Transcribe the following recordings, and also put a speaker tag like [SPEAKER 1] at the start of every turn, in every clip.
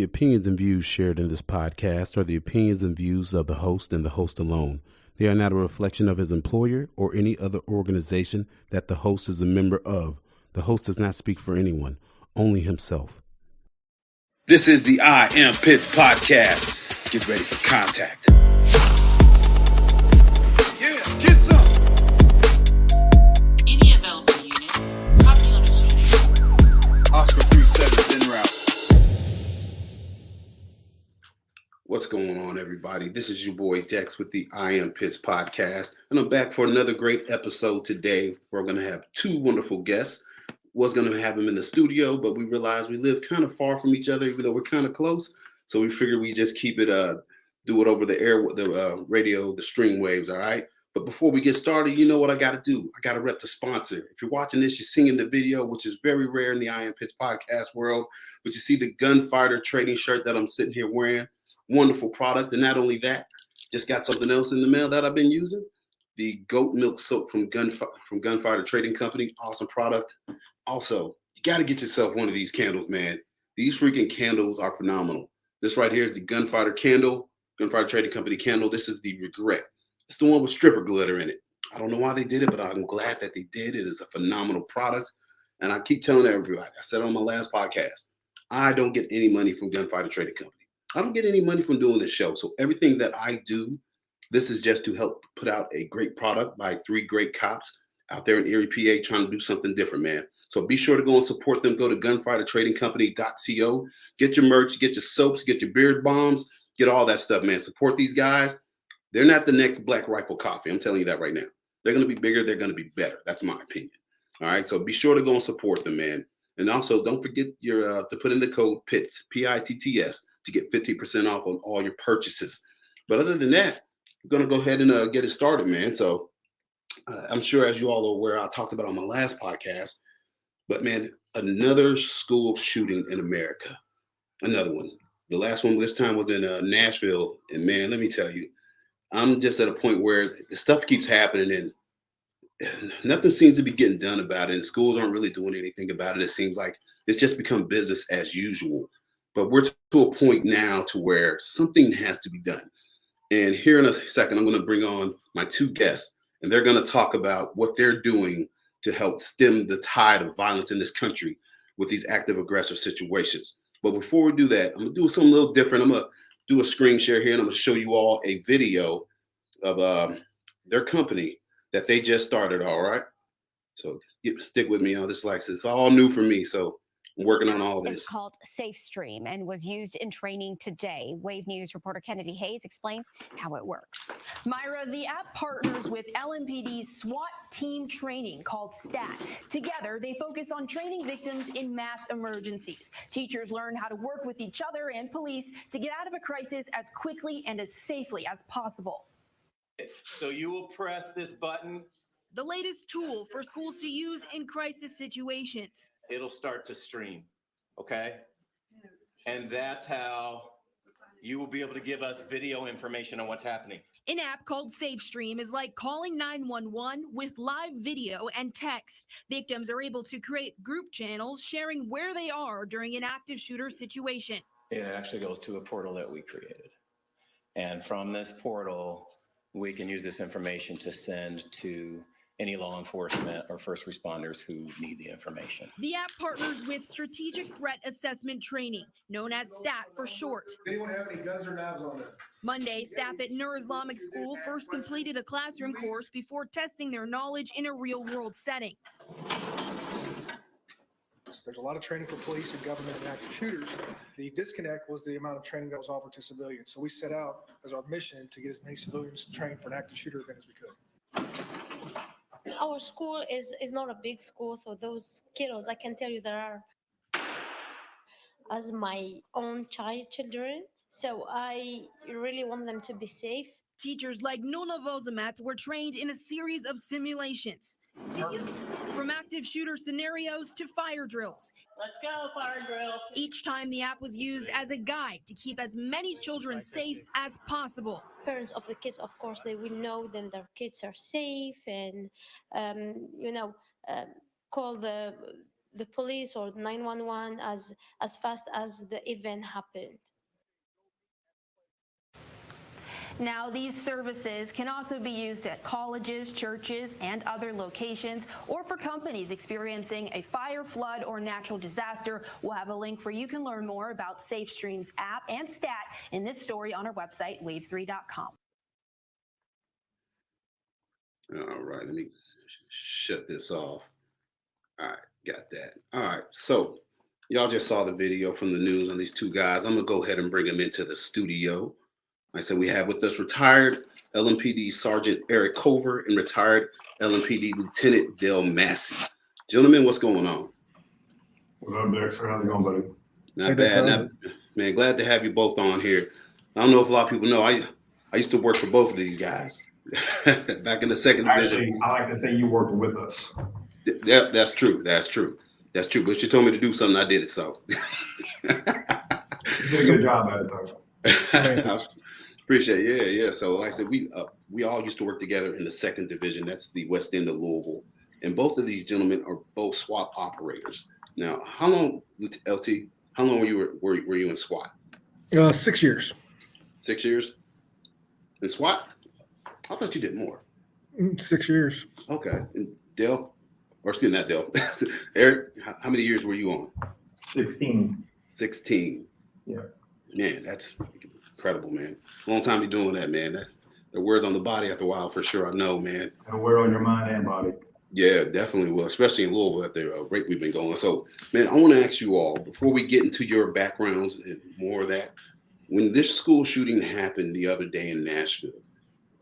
[SPEAKER 1] The opinions and views shared in this podcast are the opinions and views of the host and the host alone. They are not a reflection of his employer or any other organization that the host is a member of. The host does not speak for anyone, only himself.
[SPEAKER 2] This is the I Am Pitts podcast. Get ready for contact. Yeah, get some.
[SPEAKER 3] Any available unit. Copy on a sheet.
[SPEAKER 2] Oscar 37 en route. What's going on, everybody? This is your boy Dex with the I Am Pitts podcast, and I'm back for another great episode today. We're going to have two wonderful guests. Was going to have them in the studio, but we realized we live kind of far from each other, even though we're kind of close. So we figured we just keep it, do it over the air, the radio, the stream waves. All right. But before we get started, you know what I got to do? I got to rep the sponsor. If you're watching this, you're seeing the video, which is very rare in the I Am Pitts podcast world. But you see the gunfighter trading shirt that I'm sitting here wearing. Wonderful product. And not only that, just got something else in the mail that I've been using. The goat milk soap from Gunfighter Trading Company. Awesome product. Also, you got to get yourself one of these candles, man. These freaking candles are phenomenal. This right here is the Gunfighter candle, Gunfighter Trading Company candle. This is the Regret. It's the one with stripper glitter in it. I don't know why they did it, but I'm glad that they did. It is a phenomenal product. And I keep telling everybody, I said on my last podcast, I don't get any money from Gunfighter Trading Company. I don't get any money from doing this show. So everything that I do, this is just to help put out a great product by three great cops out there in Erie, PA, trying to do something different, man. So be sure to go and support them. Go to gunfightertradingcompany.co. Get your merch, get your soaps, get your beard bombs, get all that stuff, man. Support these guys. They're not the next Black Rifle Coffee. I'm telling you that right now. They're going to be bigger. They're going to be better. That's my opinion. All right. So be sure to go and support them, man. And also don't forget your to put in the code PITTS, P-I-T-T-S, to get 50% off on all your purchases. But other than that, I'm going to go ahead and get it started, man. So I'm sure, as you all are aware, I talked about on my last podcast, but man, another school shooting in America, another one. The last one this time was in Nashville. And man, let me tell you, I'm just at a point where the stuff keeps happening and nothing seems to be getting done about it. And schools aren't really doing anything about it. It seems like it's just become business as usual. But we're to a point now to where something has to be done. And here in a second, I'm going to bring on my two guests, and they're going to talk about what they're doing to help stem the tide of violence in this country with these active aggressor situations. But before we do that, I'm going to do something a little different. I'm going to do a screen share here, and I'm going to show you all a video of their company that they just started, all right? So stick with me on this. It's all new for me, so I'm working on all this.
[SPEAKER 4] It's called SafeStream and was used in training today. Wave News reporter Kennedy Hayes explains how it works.
[SPEAKER 5] Myra, the app partners with LMPD's SWAT team training called STAT. Together, they focus on training victims in mass emergencies. Teachers learn how to work with each other and police to get out of a crisis as quickly and as safely as possible.
[SPEAKER 6] So you will press this button.
[SPEAKER 7] The latest tool for schools to use in crisis situations.
[SPEAKER 6] It'll start to stream, okay? And that's how you will be able to give us video information on what's happening.
[SPEAKER 7] An app called SafeStream is like calling 911 with live video and text. Victims are able to create group channels sharing where they are during an active shooter situation.
[SPEAKER 8] It actually goes to a portal that we created. And from this portal, we can use this information to send to any law enforcement or first responders who need the information.
[SPEAKER 7] The app partners with Strategic Threat Assessment Training, known as STAT for short.
[SPEAKER 9] Anyone have any guns or knives on them?
[SPEAKER 7] Monday, staff at Nur Islamic School first completed a classroom course before testing their knowledge in a real-world setting.
[SPEAKER 9] There's a lot of training for police and government and active shooters. The disconnect was the amount of training that was offered to civilians. So we set out as our mission to get as many civilians trained for an active shooter event as we could.
[SPEAKER 10] Our school is not a big school, so those kiddos, I can tell you, there are as my own children. So I really want them to be safe.
[SPEAKER 7] Teachers like Nona Vozamat were trained in a series of simulations. From active shooter scenarios to fire drills.
[SPEAKER 3] Let's go, fire drill.
[SPEAKER 7] Each time the app was used as a guide to keep as many children safe as possible.
[SPEAKER 10] Parents of the kids, of course, they will know then their kids are safe and, call the the police or 911 as fast as the event happened.
[SPEAKER 5] Now, these services can also be used at colleges, churches, and other locations, or for companies experiencing a fire, flood, or natural disaster. We'll have a link where you can learn more about SafeStream's app and stat in this story on our website, wave3.com.
[SPEAKER 2] All right, let me shut this off. All right, got that. All right, so y'all just saw the video from the news on these two guys. I'm gonna go ahead and bring them into the studio. Like I said, we have with us retired LMPD Sergeant Eric Culver and retired LMPD Lieutenant Dale Massey. Gentlemen, what's going on?
[SPEAKER 11] What up, Dexter? How's it going, buddy?
[SPEAKER 2] Not bad. Man, glad to have you both on here. I don't know if a lot of people know, I used to work for both of these guys back in the second division.
[SPEAKER 11] Actually, I like to say you worked with us.
[SPEAKER 2] That's true. That's true. That's true. But you told me to do something, I did it. So
[SPEAKER 11] you did a good job at it, though.
[SPEAKER 2] Appreciate it. Yeah. So like I said, we all used to work together in the second division. That's the West End of Louisville. And both of these gentlemen are both SWAT operators. Now, how long, LT, how long were you in SWAT?
[SPEAKER 9] 6 years.
[SPEAKER 2] 6 years? In SWAT? I thought you did more.
[SPEAKER 9] 6 years.
[SPEAKER 2] Okay. And Dale, or still not Dale. Eric, how many years were you on?
[SPEAKER 11] 16.
[SPEAKER 2] 16.
[SPEAKER 11] Yeah.
[SPEAKER 2] Man, that's incredible, man. Long time you doing that, man. The words on the body after a while, for sure. I know, man.
[SPEAKER 11] And a word on your mind and body.
[SPEAKER 2] Yeah, definitely will, especially in Louisville at the rate we've been going. So, man, I want to ask you all, before we get into your backgrounds and more of that, when this school shooting happened the other day in Nashville,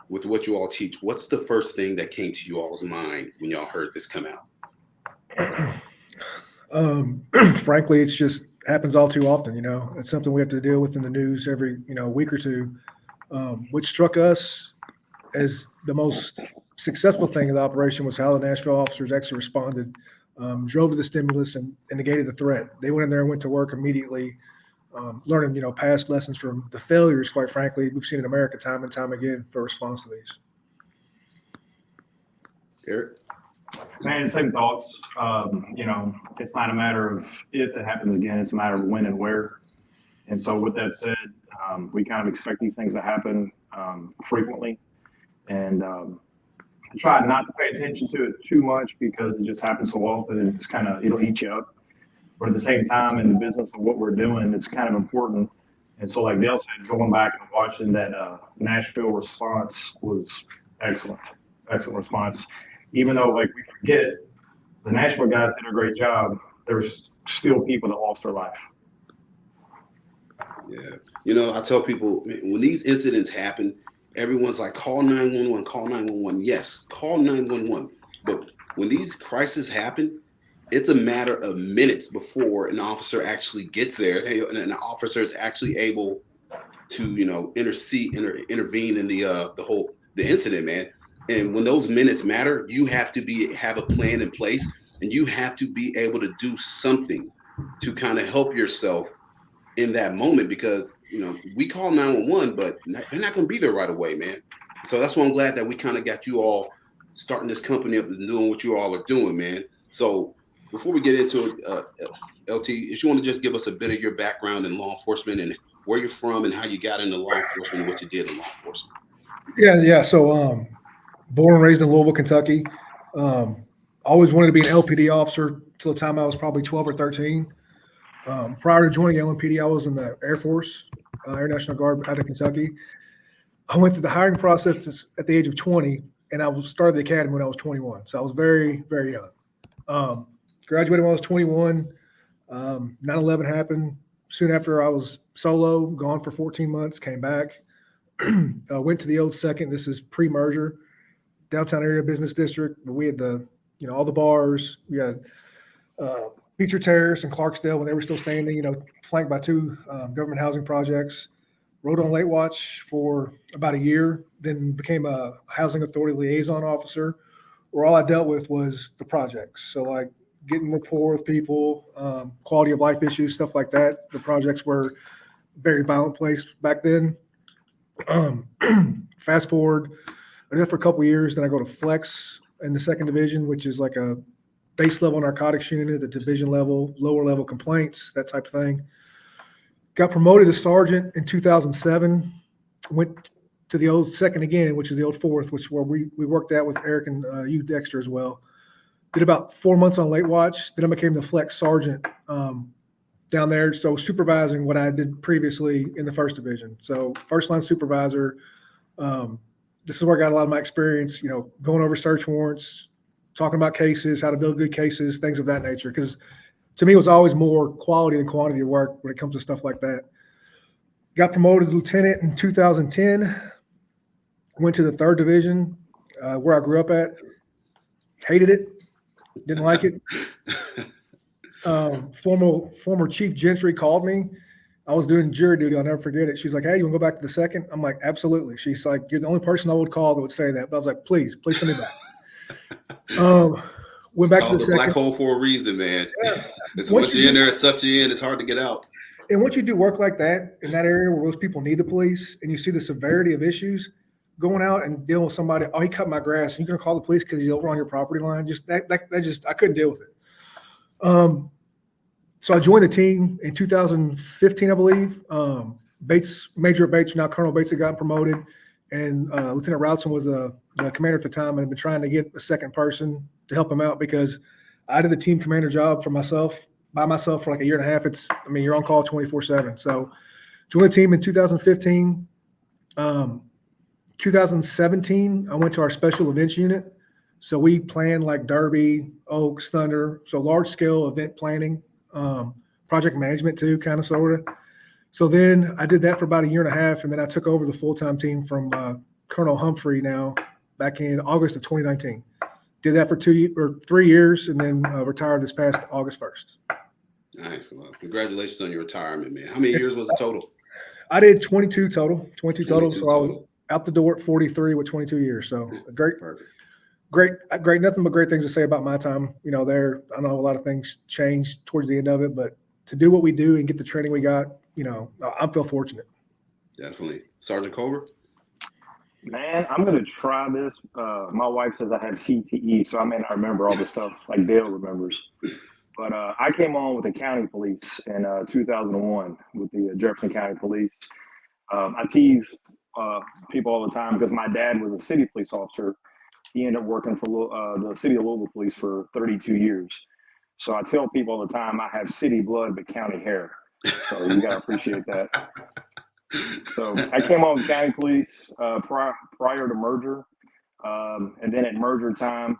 [SPEAKER 2] with what you all teach, what's the first thing that came to you all's mind when y'all heard this come out?
[SPEAKER 9] Frankly, it's just happens all too often. It's something we have to deal with in the news every week or two. Which struck us as the most successful thing of the operation was how the Nashville officers actually responded, drove to the stimulus and negated the threat. They went in there and went to work immediately, learning past lessons from the failures, quite frankly, we've seen in America time and time again for response to these.
[SPEAKER 2] Eric?
[SPEAKER 11] Man, same thoughts. It's not a matter of if it happens again, it's a matter of when and where. And so with that said, we kind of expect these things to happen frequently. And I try not to pay attention to it too much because it just happens so often and it'll eat you up. But at the same time, in the business of what we're doing, it's kind of important. And so like Dale said, going back and watching that Nashville response was excellent response. Even though like we forget, the Nashville guys did a great job, there's still people that lost their life.
[SPEAKER 2] Yeah. I tell people when these incidents happen, everyone's like, call 911, call 911. Yes, call 911. But when these crises happen, it's a matter of minutes before an officer actually gets there and an officer is actually able to, intervene in the incident, man. And when those minutes matter, you have to have a plan in place, and you have to be able to do something to kind of help yourself in that moment, because we call 911, but they're not going to be there right away, man. So that's why I'm glad that we kind of got you all starting this company up and doing what you all are doing, man. So before we get into it, LT, if you want to just give us a bit of your background in law enforcement and where you're from and how you got into law enforcement and what you did in law enforcement.
[SPEAKER 9] Yeah. So born and raised in Louisville, Kentucky. Always wanted to be an LPD officer till the time I was probably 12 or 13. Prior to joining LMPD, I was in the Air Force, Air National Guard out of Kentucky. I went through the hiring process at the age of 20, and I started the academy when I was 21. So I was very, very young. Graduated when I was 21. 9/11 happened. Soon after, I was solo, gone for 14 months, came back. Went to the old second. This is pre-merger, downtown area business district. We had all the bars. We had Beecher Terrace and Clarksdale when they were still standing, flanked by two government housing projects. Rode on late watch for about a year, then became a housing authority liaison officer, where all I dealt with was the projects. So like getting rapport with people, quality of life issues, stuff like that. The projects were a very violent place back then. Fast forward, I did that for a couple of years. Then I go to Flex in the second division, which is like a base level narcotics unit at the division level, lower level complaints, that type of thing. Got promoted to sergeant in 2007. Went to the old second again, which is the old fourth, which is where we worked at with Eric and you, Dexter, as well. Did about 4 months on late watch. Then I became the flex sergeant down there. So supervising what I did previously in the first division. So first line supervisor. This is where I got a lot of my experience, going over search warrants, talking about cases, how to build good cases, things of that nature. Because to me, it was always more quality than quantity of work when it comes to stuff like that. Got promoted to lieutenant in 2010. Went to the 3rd Division, where I grew up at. Hated it. Didn't like it. Former Chief Gentry called me. I was doing jury duty. I'll never forget it. She's like, "Hey, you want to go back to the 2nd?" I'm like, "Absolutely." She's like, "You're the only person I would call that would say that." But I was like, "Please send me back." Went back to the 2nd.
[SPEAKER 2] Black hole for a reason, man.
[SPEAKER 9] Yeah.
[SPEAKER 2] It's once you're in there, it sucks you in. It's hard to get out.
[SPEAKER 9] And once you do work like that in that area where most people need the police, and you see the severity of issues, going out and dealing with somebody, "Oh, he cut my grass," and you're going to call the police because he's over on your property line. Just that I couldn't deal with it. So I joined the team in 2015, I believe. Major Bates, now Colonel Bates, had gotten promoted, and Lieutenant Routson was the commander at the time, and had been trying to get a second person to help him out because I did the team commander job by myself for like a year and a half. You're on call 24/7. So joined the team in 2015. 2017, I went to our special events unit. So we planned like Derby, Oaks, Thunder, so large scale event planning. Project management too, kind of sort of. So then I did that for about a year and a half, and then I took over the full-time team from Colonel Humphrey now back in August of 2019. Did that for 3 years, and then retired this past August 1st.
[SPEAKER 2] Nice. Well, congratulations on your retirement, man. How many years was the total?
[SPEAKER 9] I did 22 total. So I was out the door at 43 with 22 years. So
[SPEAKER 2] Perfect.
[SPEAKER 9] Great, nothing but great things to say about my time, there. I know a lot of things changed towards the end of it, but to do what we do and get the training we got, I feel fortunate.
[SPEAKER 2] Definitely. Sergeant Culver?
[SPEAKER 11] Man, I'm going to try this. My wife says I have CTE, so I may not remember all the stuff like Dale remembers. But I came on with the county police in 2001 with the Jefferson County Police. I tease people all the time because my dad was a city police officer. He ended up working for the city of Louisville police for 32 years. So I tell people all the time, I have city blood, but county hair. So you got to appreciate that. So I came on with county police prior to merger. And then at merger time,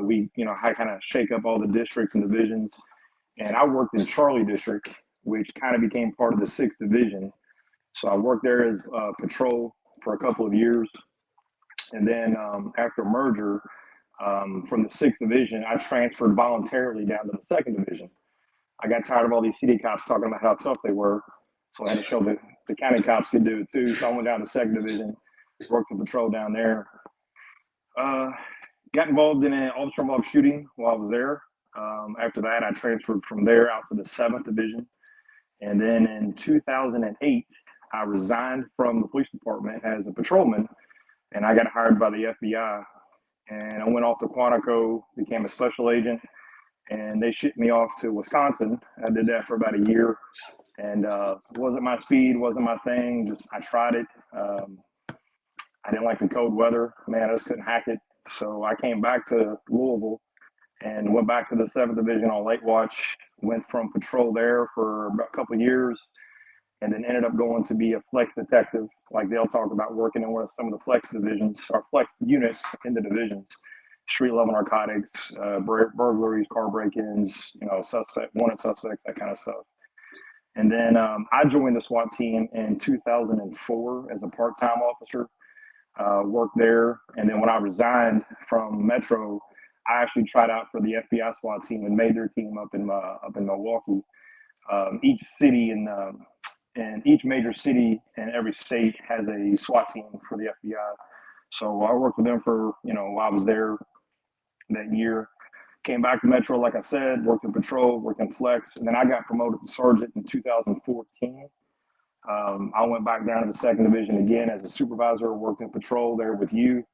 [SPEAKER 11] we, I kind of shake up all the districts and divisions. And I worked in Charlie District, which kind of became part of the 6th Division. So I worked there as patrol for a couple of years. And then after merger, from the 6th Division, I transferred voluntarily down to the 2nd Division. I got tired of all these city cops talking about how tough they were. So I had to show that the county cops could do it too. So I went down to 2nd Division, worked the patrol down there. Got involved in an officer-involved shooting while I was there. After that, I transferred from there out to the 7th Division. And then in 2008, I resigned from the police department as a patrolman, and I got hired by the FBI. And I went off to Quantico, became a special agent, and they shipped me off to Wisconsin. I did that for about a year, and wasn't my speed, wasn't my thing. Just I tried it. I didn't like the cold weather. Man, I just couldn't hack it. So I came back to Louisville and went back to the 7th Division on late watch. Went from patrol there for about a couple of years, and then ended up going to be a flex detective. Like they'll talk about working in some of the flex divisions or flex units in the divisions, street level narcotics, burglaries, car break-ins, wanted suspects, that kind of stuff. And then I joined the SWAT team in 2004 as a part-time officer, worked there. And then when I resigned from Metro, I actually tried out for the FBI SWAT team and made their team up in Milwaukee. Each city and each major city in every state has a SWAT team for the FBI. So I worked with them for, while I was there that year. Came back to Metro, like I said, worked in patrol, worked in flex, and then I got promoted to sergeant in 2014. I went back down to the 2nd Division again as a supervisor, worked in patrol there with you.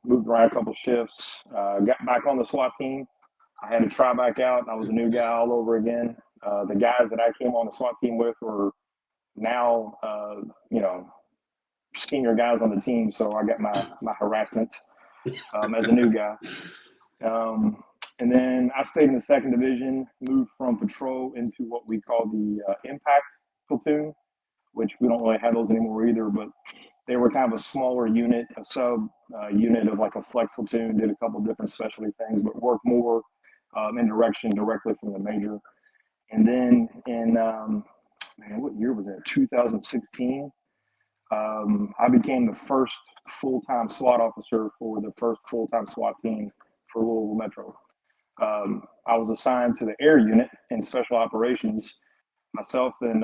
[SPEAKER 11] Moved around a couple shifts, got back on the SWAT team, I had to try back out. I was a new guy all over again. The guys that I came on the SWAT team with were now, senior guys on the team. So I got my harassment as a new guy. And then I stayed in the 2nd Division, moved from patrol into what we call the impact platoon, which we don't really have those anymore either, but they were kind of a smaller unit, a sub unit of like a flex platoon, did a couple different specialty things, but worked more in direction directly from the major. And then in, what year was that? 2016, I became the first full-time SWAT officer for the first full-time SWAT team for Louisville Metro. I was assigned to the air unit in special operations. Myself and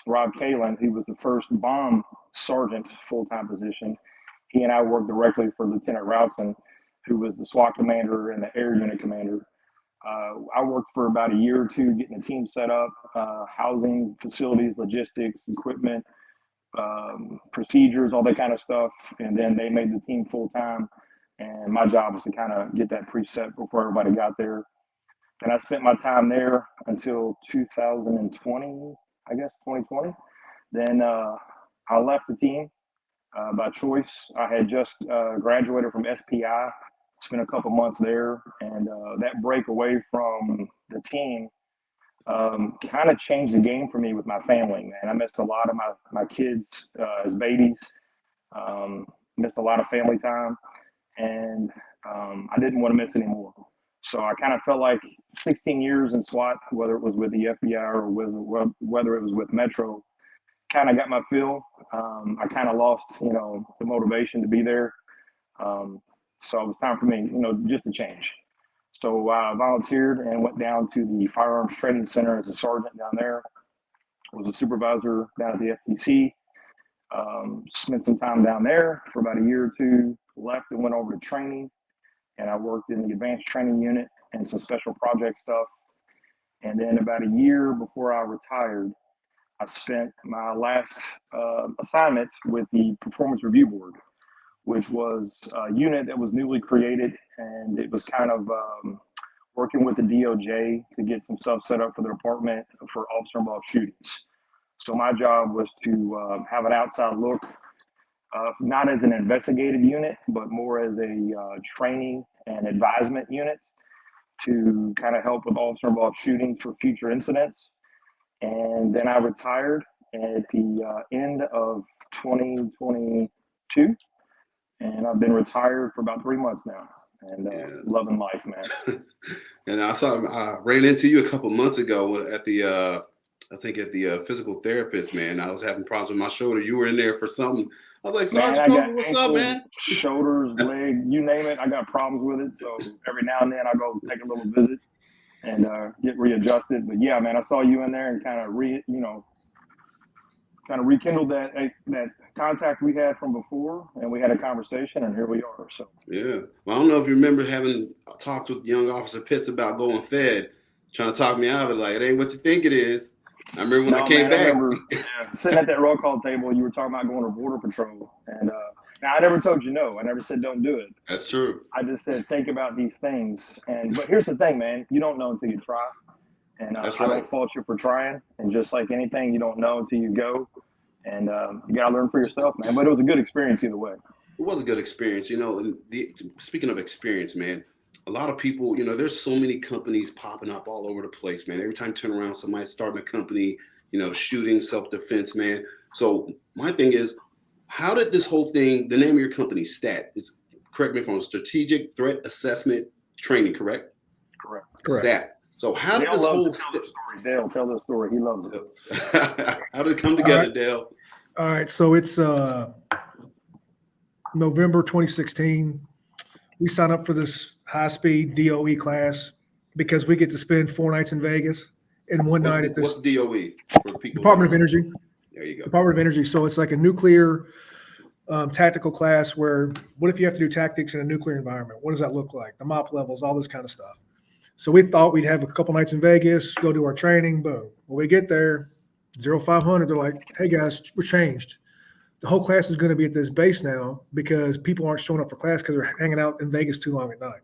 [SPEAKER 11] Rob Kalin, who was the first bomb sergeant full-time position, he and I worked directly for Lieutenant Routson, who was the SWAT commander and the air unit commander. I worked for about a year or two getting the team set up, housing, facilities, logistics, equipment, procedures, all that kind of stuff. And then they made the team full-time. And my job was to kind of get that preset before everybody got there. And I spent my time there until 2020, I guess, 2020. Then I left the team by choice. I had just graduated from SPI, spent a couple months there. And that break away from the team kind of changed the game for me with my family, man. I missed a lot of my kids as babies, missed a lot of family time. And I didn't want to miss anymore. So I kind of felt like 16 years in SWAT, whether it was with the FBI or whether it was with Metro, kind of got my fill. I kind of lost, the motivation to be there. So it was time for me, just to change. So I volunteered and went down to the Firearms Training Center as a sergeant down there. Was a supervisor down at the FTC. Spent some time down there for about a year or two. Left and went over to training, and I worked in the advanced training unit and some special project stuff. And then about a year before I retired, I spent my last assignment with the Performance Review Board, which was a unit that was newly created, and it was kind of working with the DOJ to get some stuff set up for the department for officer-involved shootings. So my job was to have an outside look, not as an investigative unit, but more as a training and advisement unit to kind of help with officer-involved shootings for future incidents. And then I retired at the end of 2022, and I've been retired for about 3 months now, and loving life, man.
[SPEAKER 2] And I ran into you a couple months ago at the I think at the physical therapist, man. I was having problems with my shoulder. You were in there for something. I was like, Sergeant Culver, what's up, man?
[SPEAKER 11] Shoulders, leg, you name it. I got problems with it. So every now and then I go take a little visit and get readjusted. But yeah, man, I saw you in there and kind of rekindled that contact we had from before, and we had a conversation, and here we are. So
[SPEAKER 2] yeah. Well, I don't know if you remember having talked with young Officer Pitts about going Fed, trying to talk me out of it, like, it ain't what you think it is. I remember when I came back. I remember
[SPEAKER 11] sitting at that roll call table, you were talking about going to Border Patrol. And now I never told you no. I never said don't do it.
[SPEAKER 2] That's true.
[SPEAKER 11] I just said think about these things. But here's the thing, man. You don't know until you try. And
[SPEAKER 2] That's
[SPEAKER 11] I
[SPEAKER 2] right.
[SPEAKER 11] don't fault you for trying. And just like anything, you don't know until you go. And you got to learn for yourself, man. But it was a good experience either way.
[SPEAKER 2] It was a good experience. And speaking of experience, man, a lot of people, there's so many companies popping up all over the place, man. Every time you turn around, somebody's starting a company, shooting, self-defense, man. So my thing is, how did this whole thing, the name of your company, STAT, correct me if I'm wrong, Strategic Threat Assessment Training, correct?
[SPEAKER 11] Correct.
[SPEAKER 2] STAT. So how did
[SPEAKER 11] Dale
[SPEAKER 2] this whole
[SPEAKER 11] Dale, tell the story. He loves it.
[SPEAKER 2] How did it come together, Dale?
[SPEAKER 9] All right. So it's November 2016. We signed up for this high-speed DOE class because we get to spend 4 nights in Vegas and one night at this.
[SPEAKER 2] What's DOE for the people?
[SPEAKER 9] Department of Energy.
[SPEAKER 2] There you go.
[SPEAKER 9] Department of Energy. So it's like a nuclear tactical class where what if you have to do tactics in a nuclear environment? What does that look like? The MOP levels, all this kind of stuff. So we thought we'd have a couple nights in Vegas, go do our training, boom. When we get there, 0500, they're like, hey guys, we're changed. The whole class is going to be at this base now because people aren't showing up for class because they're hanging out in Vegas too long at night.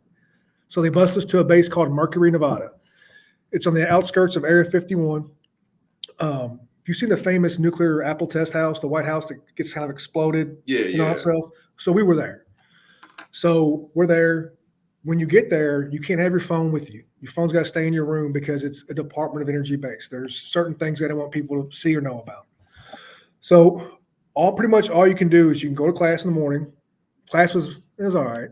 [SPEAKER 9] So they bust us to a base called Mercury, Nevada. It's on the outskirts of Area 51. You've seen the famous nuclear Apple test house, the White House that gets kind of exploded and all that stuff. So we were there. So we're there. When you get there, you can't have your phone with you. Your phone's got to stay in your room because it's a Department of Energy base. There's certain things that I don't want people to see or know about. So pretty much all you can do is you can go to class in the morning. Class was all right.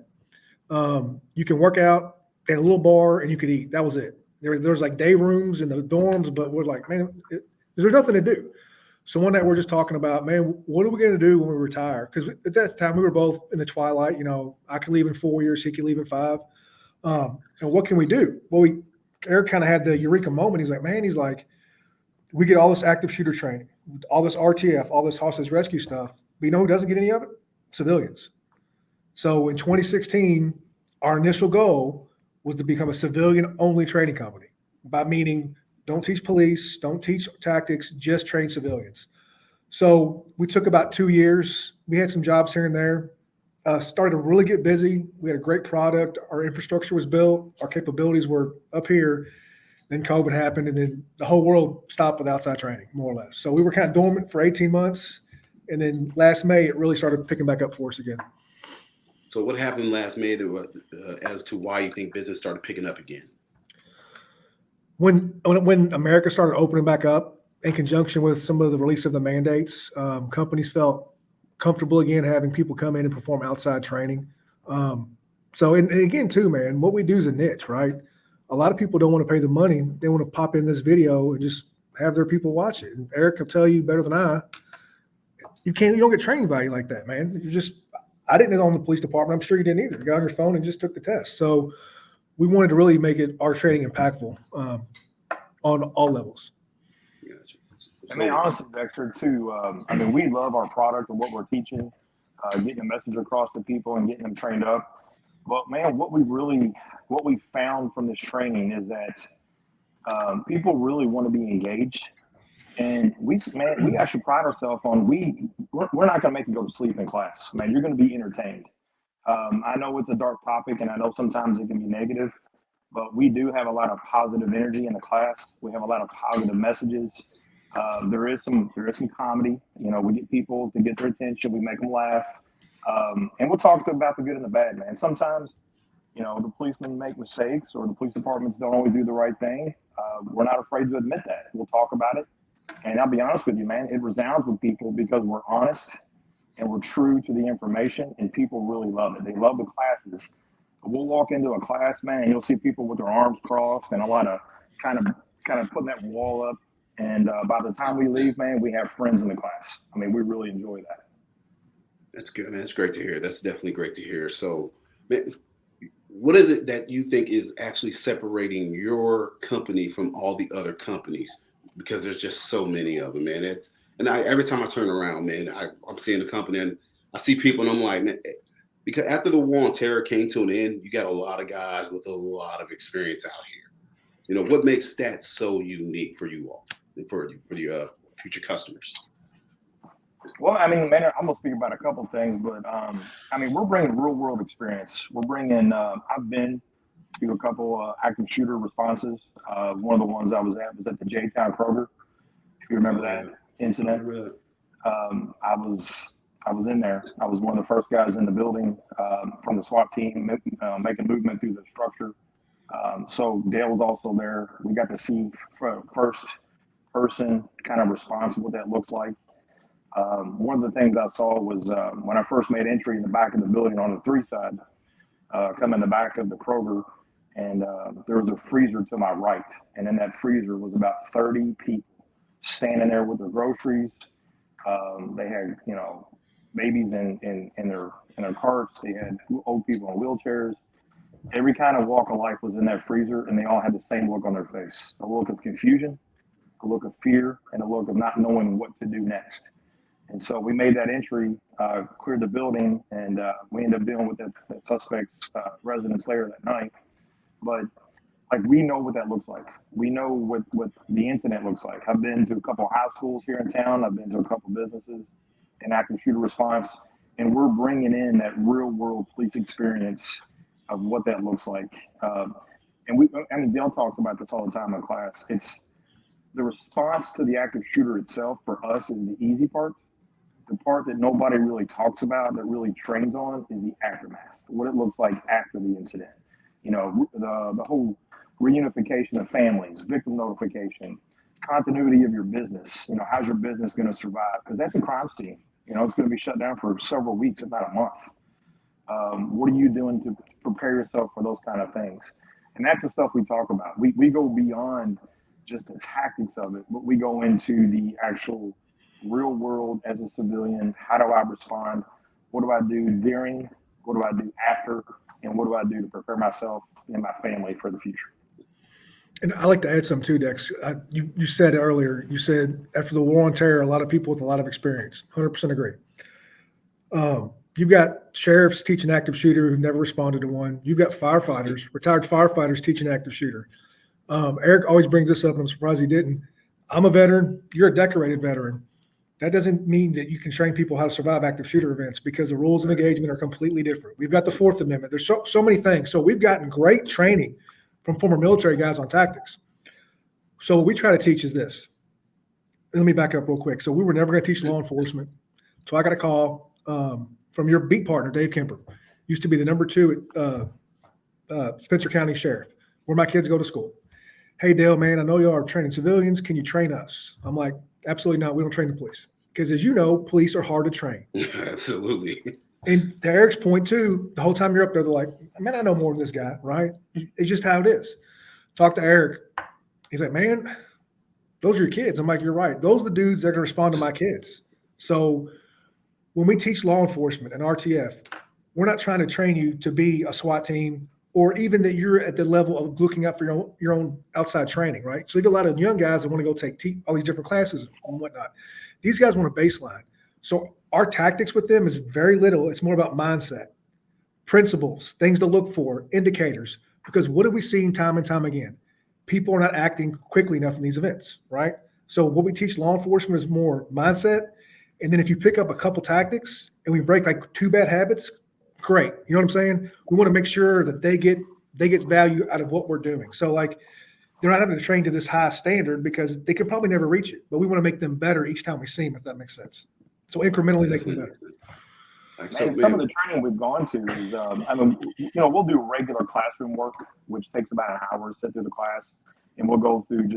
[SPEAKER 9] You can work out at a little bar and you could eat. That was it. There's like day rooms in the dorms, but we're like, man, there's nothing to do. So one night we're just talking about, man, what are we going to do when we retire? Because at that time we were both in the twilight. I could leave in 4 years, he could leave in 5. And what can we do? Well, Eric kind of had the eureka moment. He's like, we get all this active shooter training, all this RTF, all this hostage rescue stuff. But you know who doesn't get any of it? Civilians. So in 2016, our initial goal was to become a civilian-only training company, by meaning don't teach police, don't teach tactics, just train civilians. So we took about 2 years. We had some jobs here and there. Started to really get busy. We had a great product. Our infrastructure was built. Our capabilities were up here. Then COVID happened, and then the whole world stopped with outside training, more or less. So we were kind of dormant for 18 months. And then last May, it really started picking back up for us again.
[SPEAKER 2] So what happened last May as to why you think business started picking up again?
[SPEAKER 9] When America started opening back up, in conjunction with some of the release of the mandates, companies felt comfortable again having people come in and perform outside training. And again, too, man, what we do is a niche, right? A lot of people don't want to pay the money. They want to pop in this video and just have their people watch it. And Eric will tell you better than I, you don't get training value like that, man. I didn't own the police department. I'm sure you didn't either. You got on your phone and just took the test. So we wanted to really make our training impactful on all levels.
[SPEAKER 11] I mean, honestly, Dexter, too, we love our product and what we're teaching, getting a message across to people and getting them trained up. But, man, what we found from this training is that people really want to be engaged. And we actually pride ourselves on, we're not going to make you go to sleep in class. Man, you're going to be entertained. I know it's a dark topic, and I know sometimes it can be negative, but we do have a lot of positive energy in the class. We have a lot of positive messages. There is some comedy. We get people to get their attention. We make them laugh. And we'll talk about the good and the bad, man. Sometimes, the policemen make mistakes or the police departments don't always do the right thing. We're not afraid to admit that. We'll talk about it. And I'll be honest with you, man, it resounds with people because we're honest and we're true to the information, and people really love it. They love the classes. We'll walk into a class, man, and you'll see people with their arms crossed and a lot of kind of putting that wall up. And by the time we leave, man, we have friends in the class. I mean, we really enjoy that.
[SPEAKER 2] That's good, man. That's great to hear. That's definitely great to hear. So, man, what is it that you think is actually separating your company from all the other companies? Because there's just so many of them, man. Every time I turn around, man, I'm seeing the company and I see people and I'm like, man, because after the war on terror came to an end, you got a lot of guys with a lot of experience out here. What makes STAT so unique for you all, for your future customers?
[SPEAKER 11] Well, I mean, man, I'm gonna speak about a couple things, but we're bringing real world experience. We're bringing. I've been to a couple active shooter responses. One of the ones I was at the J-Town Kroger. If you remember that incident, I was in there. I was one of the first guys in the building from the SWAT team, making movement through the structure. So Dale was also there. We got to see first person kind of response, what that looks like. One of the things I saw was when I first made entry in the back of the building on the 3 side, come in the back of the Kroger, and there was a freezer to my right. And in that freezer was about 30 people standing there with their groceries. They had, babies in their carts. They had old people in wheelchairs. Every kind of walk of life was in that freezer, and they all had the same look on their face: a look of confusion, a look of fear, and a look of not knowing what to do next. And so we made that entry, cleared the building, and we ended up dealing with that suspect's residence later that night. But we know what that looks like. We know what the incident looks like. I've been to a couple high schools here in town. I've been to a couple businesses in active shooter response, and we're bringing in that real world police experience of what that looks like. Dale talks about this all the time in class. It's the response to the active shooter itself for us is the easy part. The part that nobody really talks about, that really trains on, is the aftermath, what it looks like after the incident. The whole reunification of families, victim notification, continuity of your business. How's your business going to survive? Because that's a crime scene. It's going to be shut down for several weeks, if not a month. What are you doing to prepare yourself for those kind of things? And that's the stuff we talk about. We go beyond just the tactics of it, but we go into the actual real world as a civilian. How do I respond? What do I do during? What do I do after? And what do I do to prepare myself and my family for the future?
[SPEAKER 9] And I like to add some too, Dex. You said earlier, after the war on terror, a lot of people with a lot of experience. 100% agree. You've got sheriffs teaching active shooter who've never responded to one. You've got firefighters, retired firefighters teaching active shooter. Eric always brings this up, and I'm surprised he didn't. I'm a veteran. You're a decorated veteran. That doesn't mean that you can train people how to survive active shooter events, because the rules of engagement are completely different. We've got the Fourth Amendment. There's so many things. So we've gotten great training from former military guys on tactics. So what we try to teach is this. Let me back up real quick. So we were never going to teach law enforcement. So I got a call from your beat partner, Dave Kemper. Used to be the number 2 at Spencer County Sheriff, where my kids go to school. Hey, Dale, man, I know y'all are training civilians. Can you train us? I'm like, absolutely not. We don't train the police. Because as you know, police are hard to train.
[SPEAKER 2] Absolutely.
[SPEAKER 9] And to Eric's point too, the whole time you're up there, they're like, man, I know more than this guy, right? It's just how it is. Talk to Eric. He's like, man, those are your kids. I'm like, you're right. Those are the dudes that are going to respond to my kids. So when we teach law enforcement and RTF, we're not trying to train you to be a SWAT team, or even that you're at the level of looking out for your own outside training, right? So we get a lot of young guys that want to go take all these different classes and whatnot. These guys want a baseline. So our tactics with them is very little. It's more about mindset, principles, things to look for, indicators. Because what have we seen time and time again? People are not acting quickly enough in these events, right? So what we teach law enforcement is more mindset. And then if you pick up a couple tactics and we break like 2 bad habits, great. You know what I'm saying? We want to make sure that they get value out of what we're doing. So like, they're not having to train to this high standard because they could probably never reach it, but we want to make them better each time we see them, if that makes sense. So incrementally make them better.
[SPEAKER 11] Some of the training we've gone to is, we'll do regular classroom work, which takes about an hour to sit through the class. And we'll go through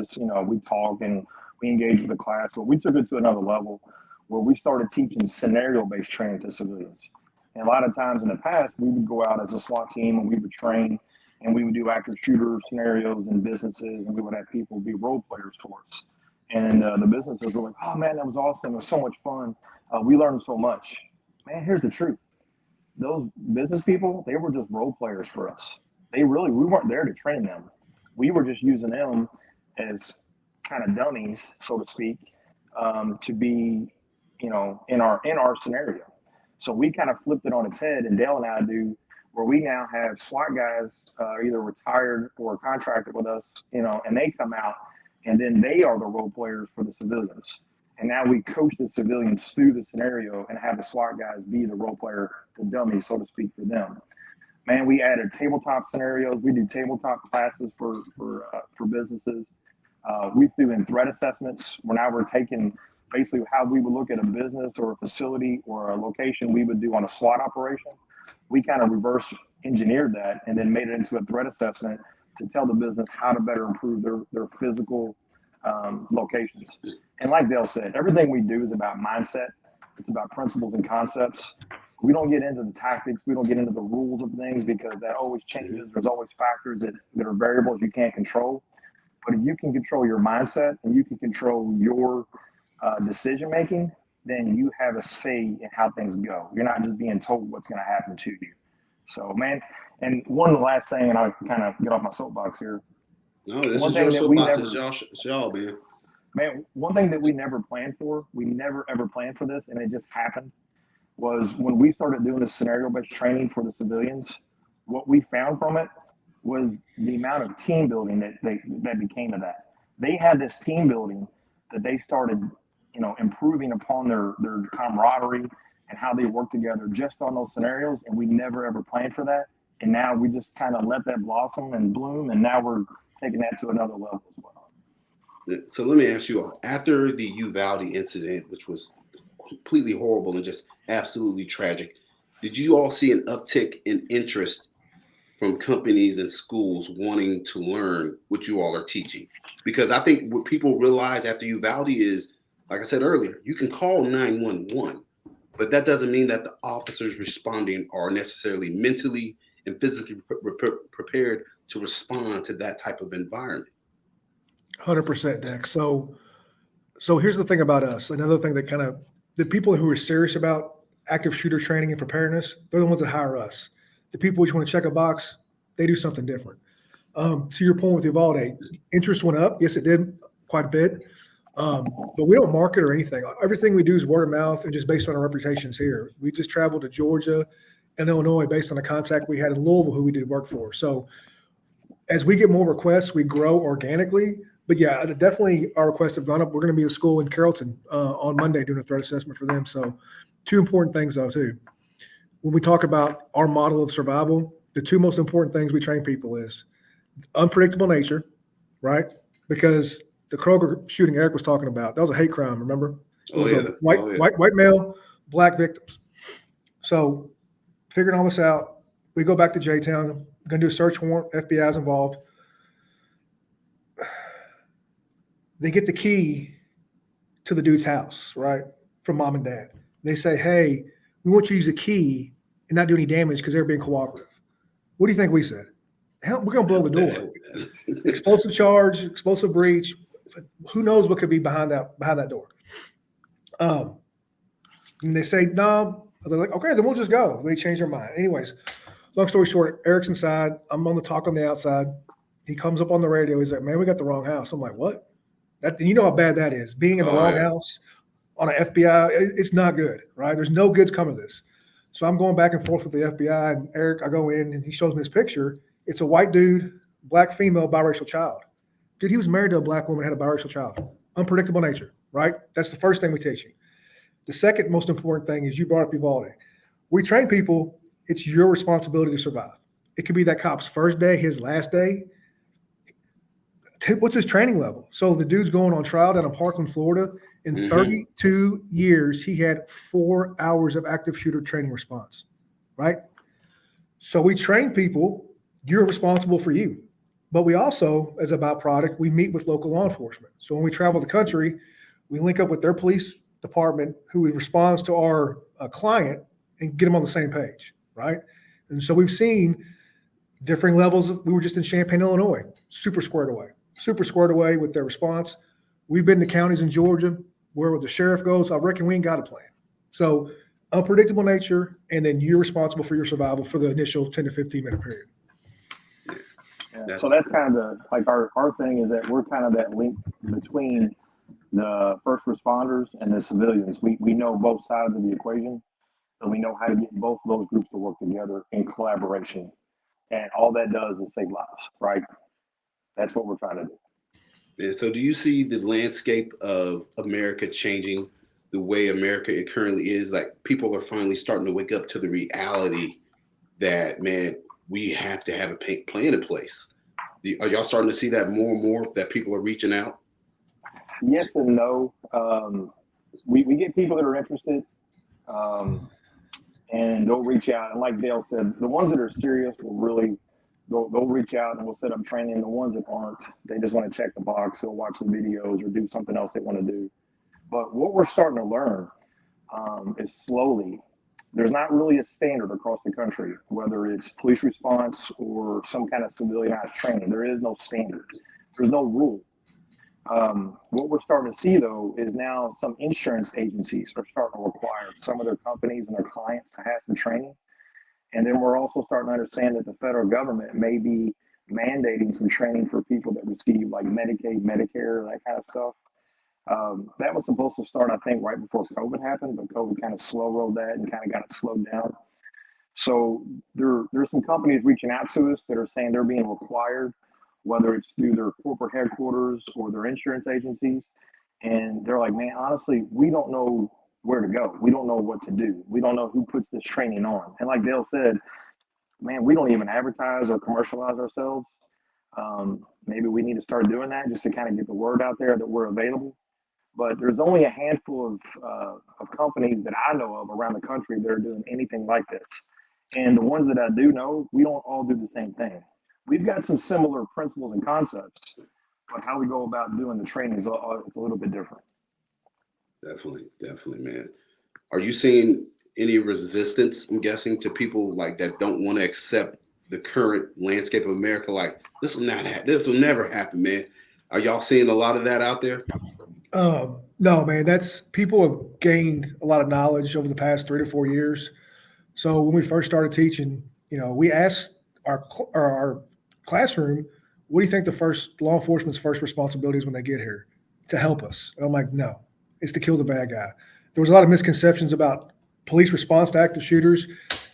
[SPEAKER 11] we talk and we engage with the class. But we took it to another level where we started teaching scenario-based training to civilians. And a lot of times in the past, we would go out as a SWAT team and we would train and we would do active shooter scenarios in businesses, and we would have people be role players for us. And the businesses were like, oh man, that was awesome. It was so much fun. We learned so much. Man, here's the truth. Those business people, they were just role players for us. We weren't there to train them. We were just using them as kind of dummies, so to speak, to be, in our scenario. So we kind of flipped it on its head, and Dale and I do, where we now have SWAT guys either retired or contracted with us, and they come out, and then they are the role players for the civilians. And now we coach the civilians through the scenario and have the SWAT guys be the role player, the dummy, so to speak, for them. Man, we added tabletop scenarios. We do tabletop classes for businesses. We threw in threat assessments, where now we're taking basically how we would look at a business or a facility or a location we would do on a SWAT operation. We kind of reverse engineered that and then made it into a threat assessment to tell the business how to better improve their physical locations. And like Dale said, everything we do is about mindset. It's about principles and concepts. We don't get into the tactics. We don't get into the rules of things because that always changes. There's always factors that are variables you can't control. But if you can control your mindset and you can control your decision-making, then you have a say in how things go. You're not just being told what's going to happen to you. So, man, and one last thing, and I'll kind of get off my soapbox here.
[SPEAKER 2] No, this is your soapbox. It's y'all, man.
[SPEAKER 11] Man, one thing that we never planned for, we never ever planned for this, and it just happened, was when we started doing this scenario-based training for the civilians, what we found from it was the amount of team building that became of that. They had this team building that they started, improving upon their camaraderie and how they work together just on those scenarios, and we never ever planned for that. And now we just kind of let that blossom and bloom, and now we're taking that to another level as well.
[SPEAKER 2] So let me ask you all, after the Uvalde incident, which was completely horrible and just absolutely tragic, did you all see an uptick in interest from companies and schools wanting to learn what you all are teaching? Because I think what people realize after Uvalde is, like I said earlier, you can call 911, but that doesn't mean that the officers responding are necessarily mentally and physically prepared to respond to that type of environment.
[SPEAKER 9] 100%, Dex. So here's the thing about us. Another thing that kind of, the people who are serious about active shooter training and preparedness, they're the ones that hire us. The people who just want to check a box, they do something different. To your point with Uvalde, interest went up. Yes, it did quite a bit. But we don't market or anything. Everything we do is word of mouth and just based on our reputations here. We just traveled to Georgia and Illinois based on a contact we had in Louisville who we did work for. So as we get more requests, we grow organically. But yeah, definitely our requests have gone up. We're going to be at a school in Carrollton on Monday doing a threat assessment for them. So two important things though too. When we talk about our model of survival, the two most important things we train people is unpredictable nature, right? Because the Kroger shooting Eric was talking about, that was a hate crime, remember? It was a white male, black victims. So figuring all this out, we go back to J-Town, going to do a search warrant, FBI's involved. They get the key to the dude's house, right, from mom and dad. They say, hey, we want you to use the key and not do any damage because they're being cooperative. What do you think we said? Hell, we're going to blow the door. Explosive charge, explosive breach. Who knows what could be behind that door? And they say, no. They're like, okay, then we'll just go. They change their mind. Anyways, long story short, Eric's inside. I'm on the talk on the outside. He comes up on the radio. He's like, man, we got the wrong house. I'm like, what? You know how bad that is. Being in the wrong house on an FBI, it's not good, right? There's no goods come of this. So I'm going back and forth with the FBI, and Eric, I go in, and he shows me this picture. It's a white dude, black female, biracial child. Dude, he was married to a black woman, had a biracial child. Unpredictable nature, right? That's the first thing we teach you. The second most important thing is you brought up Uvalde. We train people, it's your responsibility to survive. It could be that cop's first day, his last day. What's his training level? So the dude's going on trial down in Parkland, Florida. In 32 years, he had 4 hours of active shooter training response, right? So we train people, you're responsible for you. But we also, as a byproduct, we meet with local law enforcement. So when we travel the country, we link up with their police department who responds to our client and get them on the same page, right? And so we've seen differing levels. We were just in Champaign, Illinois, super squared away with their response. We've been to counties in Georgia where the sheriff goes, I reckon we ain't got a plan. So unpredictable nature, and then you're responsible for your survival for the initial 10 to 15 minute period.
[SPEAKER 11] Yeah, so that's kind of like our thing is that we're kind of that link between the first responders and the civilians. We know both sides of the equation, and we know how to get both of those groups to work together in collaboration. And all that does is save lives, right? That's what we're trying to do.
[SPEAKER 2] Yeah, so do you see the landscape of America changing the way America it currently is? Like people are finally starting to wake up to the reality that, man, we have to have a plan in place. Are y'all starting to see that more and more, that people are reaching out?
[SPEAKER 11] Yes and no. We get people that are interested and they'll reach out. And like Dale said, the ones that are serious will really, they'll reach out and we'll set up training. The ones that aren't, they just want to check the box. They'll watch the videos or do something else they want to do. But what we're starting to learn is slowly, there's not really a standard across the country, whether it's police response or some kind of civilianized training. There is no standard. There's no rule. What we're starting to see, though, is now some insurance agencies are starting to require some of their companies and their clients to have some training. And then we're also starting to understand that the federal government may be mandating some training for people that receive like Medicaid, Medicare, that kind of stuff. That was supposed to start, I think, right before COVID happened, but COVID kind of slow rolled that and kind of got it slowed down. So there's some companies reaching out to us that are saying they're being required, whether it's through their corporate headquarters or their insurance agencies. And they're like, man, honestly, we don't know where to go. We don't know what to do. We don't know who puts this training on. And like Dale said, man, we don't even advertise or commercialize ourselves. Maybe we need to start doing that just to kind of get the word out there that we're available. But there's only a handful of companies that I know of around the country that are doing anything like this. And the ones that I do know, we don't all do the same thing. We've got some similar principles and concepts, but how we go about doing the training is it's a little bit different.
[SPEAKER 2] Definitely, man. Are you seeing any resistance, I'm guessing, to people like that don't want to accept the current landscape of America? Like, this will never happen, man. Are y'all seeing a lot of that out there?
[SPEAKER 9] No, man, people have gained a lot of knowledge over the past 3 to 4 years. So when we first started teaching, we asked our classroom, what do you think law enforcement's first responsibility is when they get here? To help us. And I'm like, no, it's to kill the bad guy. There was a lot of misconceptions about police response to active shooters.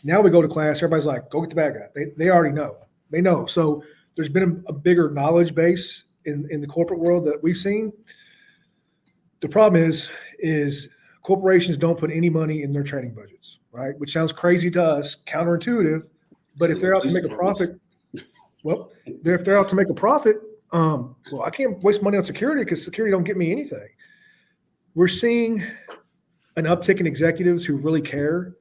[SPEAKER 9] Now we go to class, everybody's like, go get the bad guy. They already know. They know. So there's been a bigger knowledge base in the corporate world that we've seen. The problem is corporations don't put any money in their training budgets, right? Which sounds crazy to us, counterintuitive, but if they're out to make a profit, if they're out to make a profit, I can't waste money on security because security don't get me anything. We're seeing an uptick in executives who really care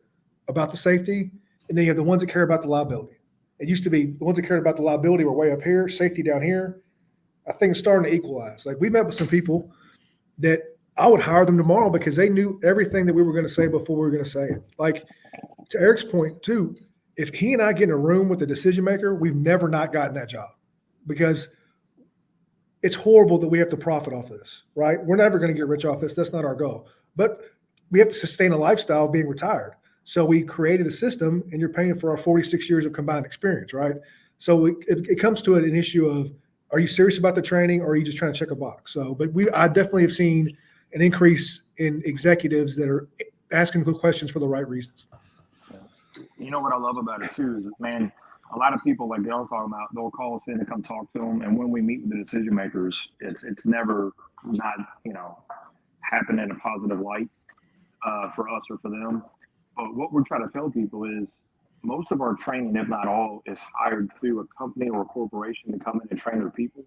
[SPEAKER 9] about the safety, and then you have the ones that care about the liability. It used to be the ones that cared about the liability were way up here, safety down here. I think it's starting to equalize. Like, we met with some people that I would hire them tomorrow because they knew everything that we were going to say before we were going to say it. Like, to Eric's point too, if he and I get in a room with the decision maker, we've never not gotten that job, because it's horrible that we have to profit off this, right? We're never going to get rich off this. That's not our goal. But we have to sustain a lifestyle of being retired. So we created a system, and you're paying for our 46 years of combined experience, right? So it comes to an issue of, are you serious about the training, or are you just trying to check a box? So, but I definitely have seen an increase in executives that are asking good questions for the right reasons.
[SPEAKER 11] You know what I love about it too is, man, a lot of people, like they'll talk about, they'll call us in to come talk to them, and when we meet with the decision makers, it's never not happen in a positive light for us or for them. But what we're trying to tell people is, most of our training, if not all, is hired through a company or a corporation to come in and train their people.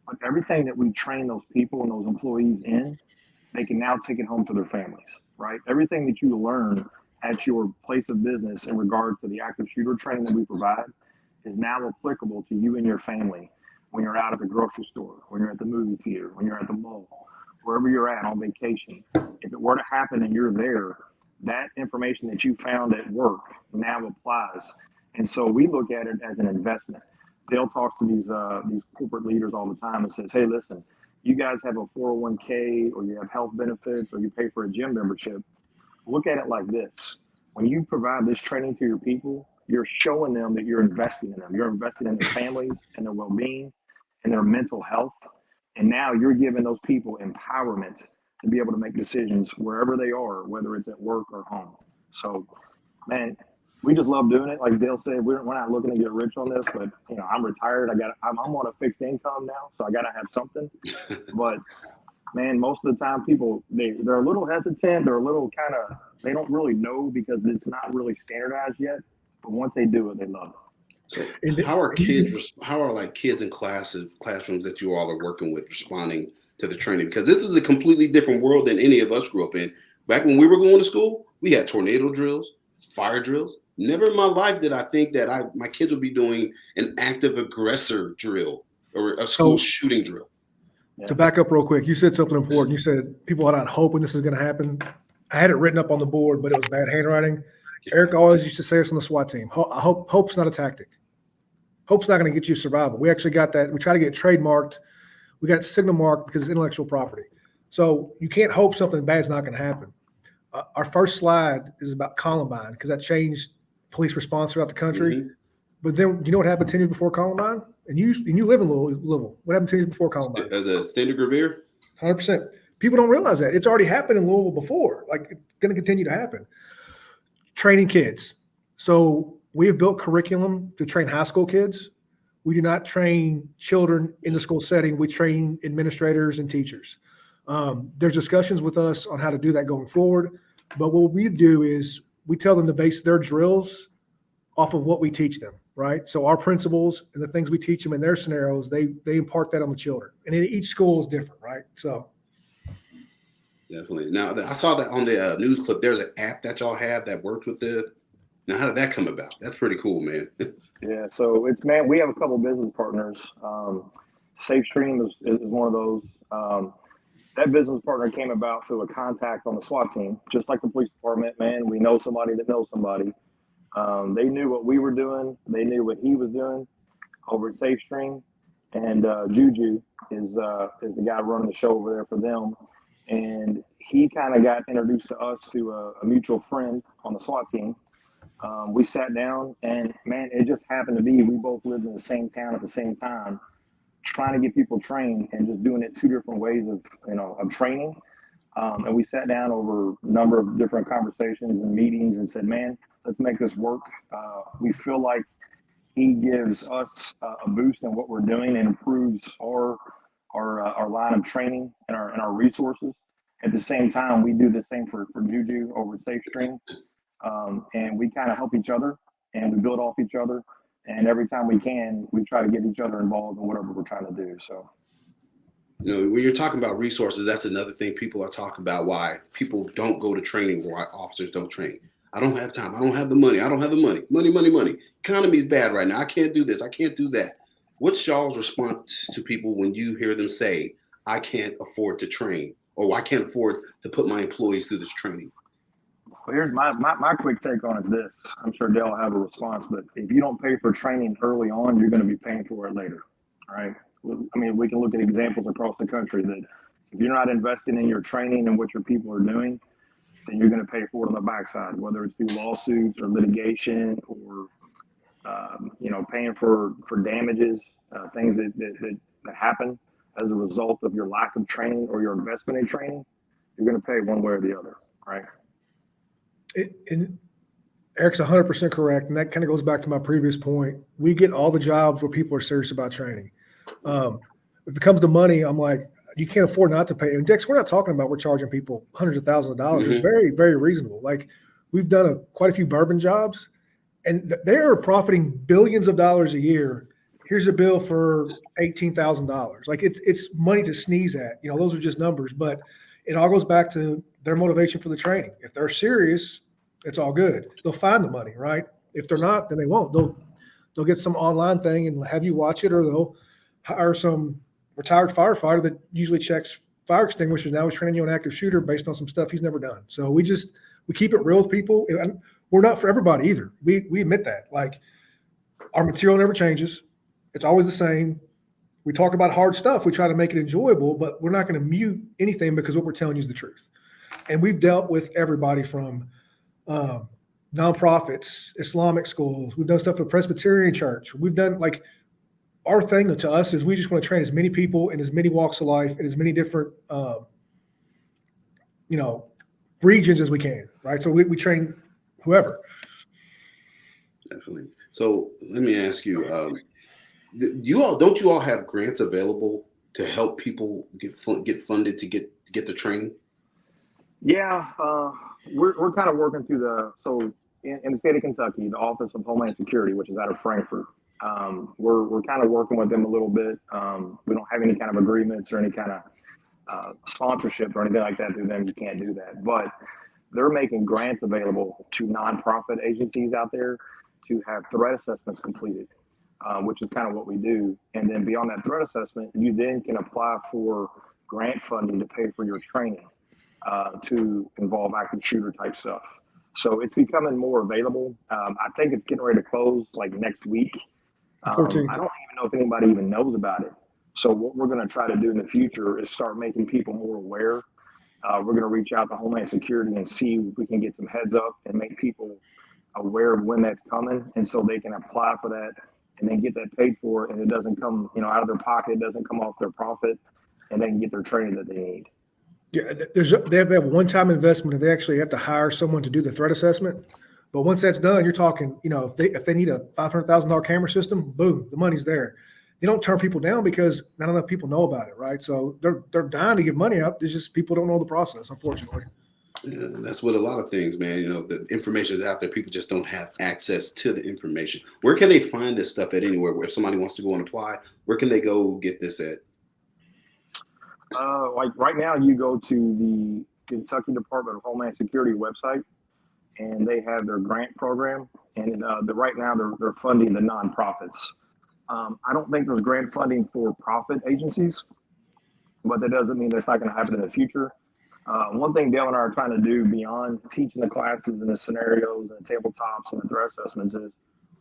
[SPEAKER 11] But everything that we train those people and those employees in, they can now take it home to their families, right? Everything that you learn at your place of business in regard to the active shooter training that we provide is now applicable to you and your family when you're out at the grocery store, when you're at the movie theater, when you're at the mall, wherever you're at on vacation. If it were to happen and you're there, that information that you found at work now applies. And so we look at it as an investment. They'll talk to these corporate leaders all the time and says, hey, listen, you guys have a 401k, or you have health benefits, or you pay for a gym membership. Look at it like this. When you provide this training to your people, you're showing them that you're investing in them. You're investing in their families and their well-being and their mental health. And now you're giving those people empowerment to be able to make decisions wherever they are, whether it's at work or home. So, man, we just love doing it. Like Dale said, we're not looking to get rich on this, but I'm retired. I'm on a fixed income now, so I gotta have something. But man, most of the time people they're a little hesitant. They're a little they don't really know because it's not really standardized yet. But once they do it, they love it.
[SPEAKER 2] So how are kids in classrooms that you all are working with responding to the training? Because this is a completely different world than any of us grew up in. Back when we were going to school, we had tornado drills, fire drills. Never in my life did I think that my kids would be doing an active aggressor drill or a school shooting drill.
[SPEAKER 9] To back up real quick, you said something important. You said people are not hoping this is going to happen. I had it written up on the board, but it was bad handwriting. Eric always used to say this on the SWAT team. Hope's not a tactic. Hope's not going to get you survival. We actually got that. We try to get it trademarked. We got it signal marked because it's intellectual property. So you can't hope something bad is not going to happen. Our first slide is about Columbine, because that changed police response throughout the country. Mm-hmm. But then, do you know what happened 10 years before Columbine? And you live in Louisville. What happened 10 years before Columbine?
[SPEAKER 2] The standard Gravere?
[SPEAKER 9] 100%. People don't realize that. It's already happened in Louisville before. Like, it's going to continue to happen. Training kids. So we have built curriculum to train high school kids. We do not train children in the school setting. We train administrators and teachers. There's discussions with us on how to do that going forward. But what we do is we tell them to base their drills off of what we teach them, right? So our principles and the things we teach them in their scenarios, they impart that on the children. And each school is different, right? So
[SPEAKER 2] definitely. Now, I saw that on the news clip. There's an app that y'all have that works with it. Now, how did that come about? That's pretty cool, man.
[SPEAKER 11] Yeah, so we have a couple business partners. SafeStream is one of those. That business partner came about through a contact on the SWAT team, just like the police department, man. We know somebody that knows somebody. They knew what we were doing. They knew what he was doing over at SafeStream. And Juju is the guy running the show over there for them. And he kind of got introduced to us through a mutual friend on the SWAT team. We sat down, and man, it just happened to be we both lived in the same town at the same time, trying to get people trained and just doing it two different ways of training. And we sat down over a number of different conversations and meetings and said, man, let's make this work. We feel like he gives us a boost in what we're doing and improves our line of training and our resources. At the same time, we do the same for Juju over at SafeStream. And we kind of help each other and we build off each other. And every time we can, we try to get each other involved in whatever we're trying to do. So,
[SPEAKER 2] when you're talking about resources, that's another thing people are talking about, why people don't go to training, why officers don't train. I don't have time. I don't have the money. I don't have the money. Money. Economy's bad right now. I can't do this. I can't do that. What's y'all's response to people when you hear them say, I can't afford to train, or I can't afford to put my employees through this training?
[SPEAKER 11] Well, here's my quick take on it is this. I'm sure Dale will have a response, but if you don't pay for training early on, you're going to be paying for it later, right? I mean, we can look at examples across the country that if you're not investing in your training and what your people are doing, then you're going to pay for it on the backside, whether it's through lawsuits or litigation or, paying for damages, things that happen as a result of your lack of training or your investment in training. You're going to pay one way or the other, right?
[SPEAKER 9] And Eric's 100% correct. And that kind of goes back to my previous point. We get all the jobs where people are serious about training. If it comes to money, I'm like, you can't afford not to pay. And Dex, we're not talking about we're charging people hundreds of thousands of dollars.
[SPEAKER 2] Mm-hmm.
[SPEAKER 9] It's very, very reasonable. Like we've done quite a few bourbon jobs, and they are profiting billions of dollars a year. Here's a bill for $18,000. Like it's money to sneeze at. Those are just numbers, but it all goes back to their motivation for the training. If they're serious, it's all good. They'll find the money, right? If they're not, then they won't. They'll get some online thing and have you watch it, or they'll hire some retired firefighter that usually checks fire extinguishers. Now he's training you on active shooter based on some stuff he's never done. So we keep it real with people. And we're not for everybody either. We admit that. Like our material never changes. It's always the same. We talk about hard stuff. We try to make it enjoyable, but we're not going to mute anything because what we're telling you is the truth. And we've dealt with everybody from nonprofits, Islamic schools. We've done stuff with Presbyterian Church. We've done our thing to us is we just want to train as many people in as many walks of life and as many different, regions as we can, right? So we train whoever.
[SPEAKER 2] Definitely. So let me ask you, don't you all have grants available to help people get funded to get the training?
[SPEAKER 11] Yeah, we're kind of working through in the state of Kentucky, the Office of Homeland Security, which is out of Frankfort. We're kind of working with them a little bit. We don't have any kind of agreements or any kind of sponsorship or anything like that through them. You can't do that, but they're making grants available to nonprofit agencies out there to have threat assessments completed, which is kind of what we do. And then beyond that threat assessment, you then can apply for grant funding to pay for your training to involve active shooter type stuff. So it's becoming more available. I think it's getting ready to close like next week. I don't even know if anybody even knows about it. So what we're going to try to do in the future is start making people more aware. We're going to reach out to Homeland Security and see if we can get some heads up and make people aware of when that's coming, and so they can apply for that and then get that paid for, and it doesn't come out of their pocket, it doesn't come off their profit, and they can get their training that they need.
[SPEAKER 9] Yeah, they have a one-time investment, and they actually have to hire someone to do the threat assessment. But once that's done, you're talking, if they need a $500,000 camera system, boom, the money's there. They don't turn people down because not enough people know about it, right? So they're dying to give money out. It's just people don't know the process, unfortunately.
[SPEAKER 2] Yeah, that's what a lot of things, man. The information is out there. People just don't have access to the information. Where can they find this stuff at anywhere? Where if somebody wants to go and apply, where can they go get this at?
[SPEAKER 11] Like right now, you go to the Kentucky Department of Homeland Security website, and they have their grant program. And right now, they're funding the nonprofits. I don't think there's grant funding for profit agencies, but that doesn't mean that's not going to happen in the future. One thing Dale and I are trying to do beyond teaching the classes and the scenarios and the tabletops and the threat assessments is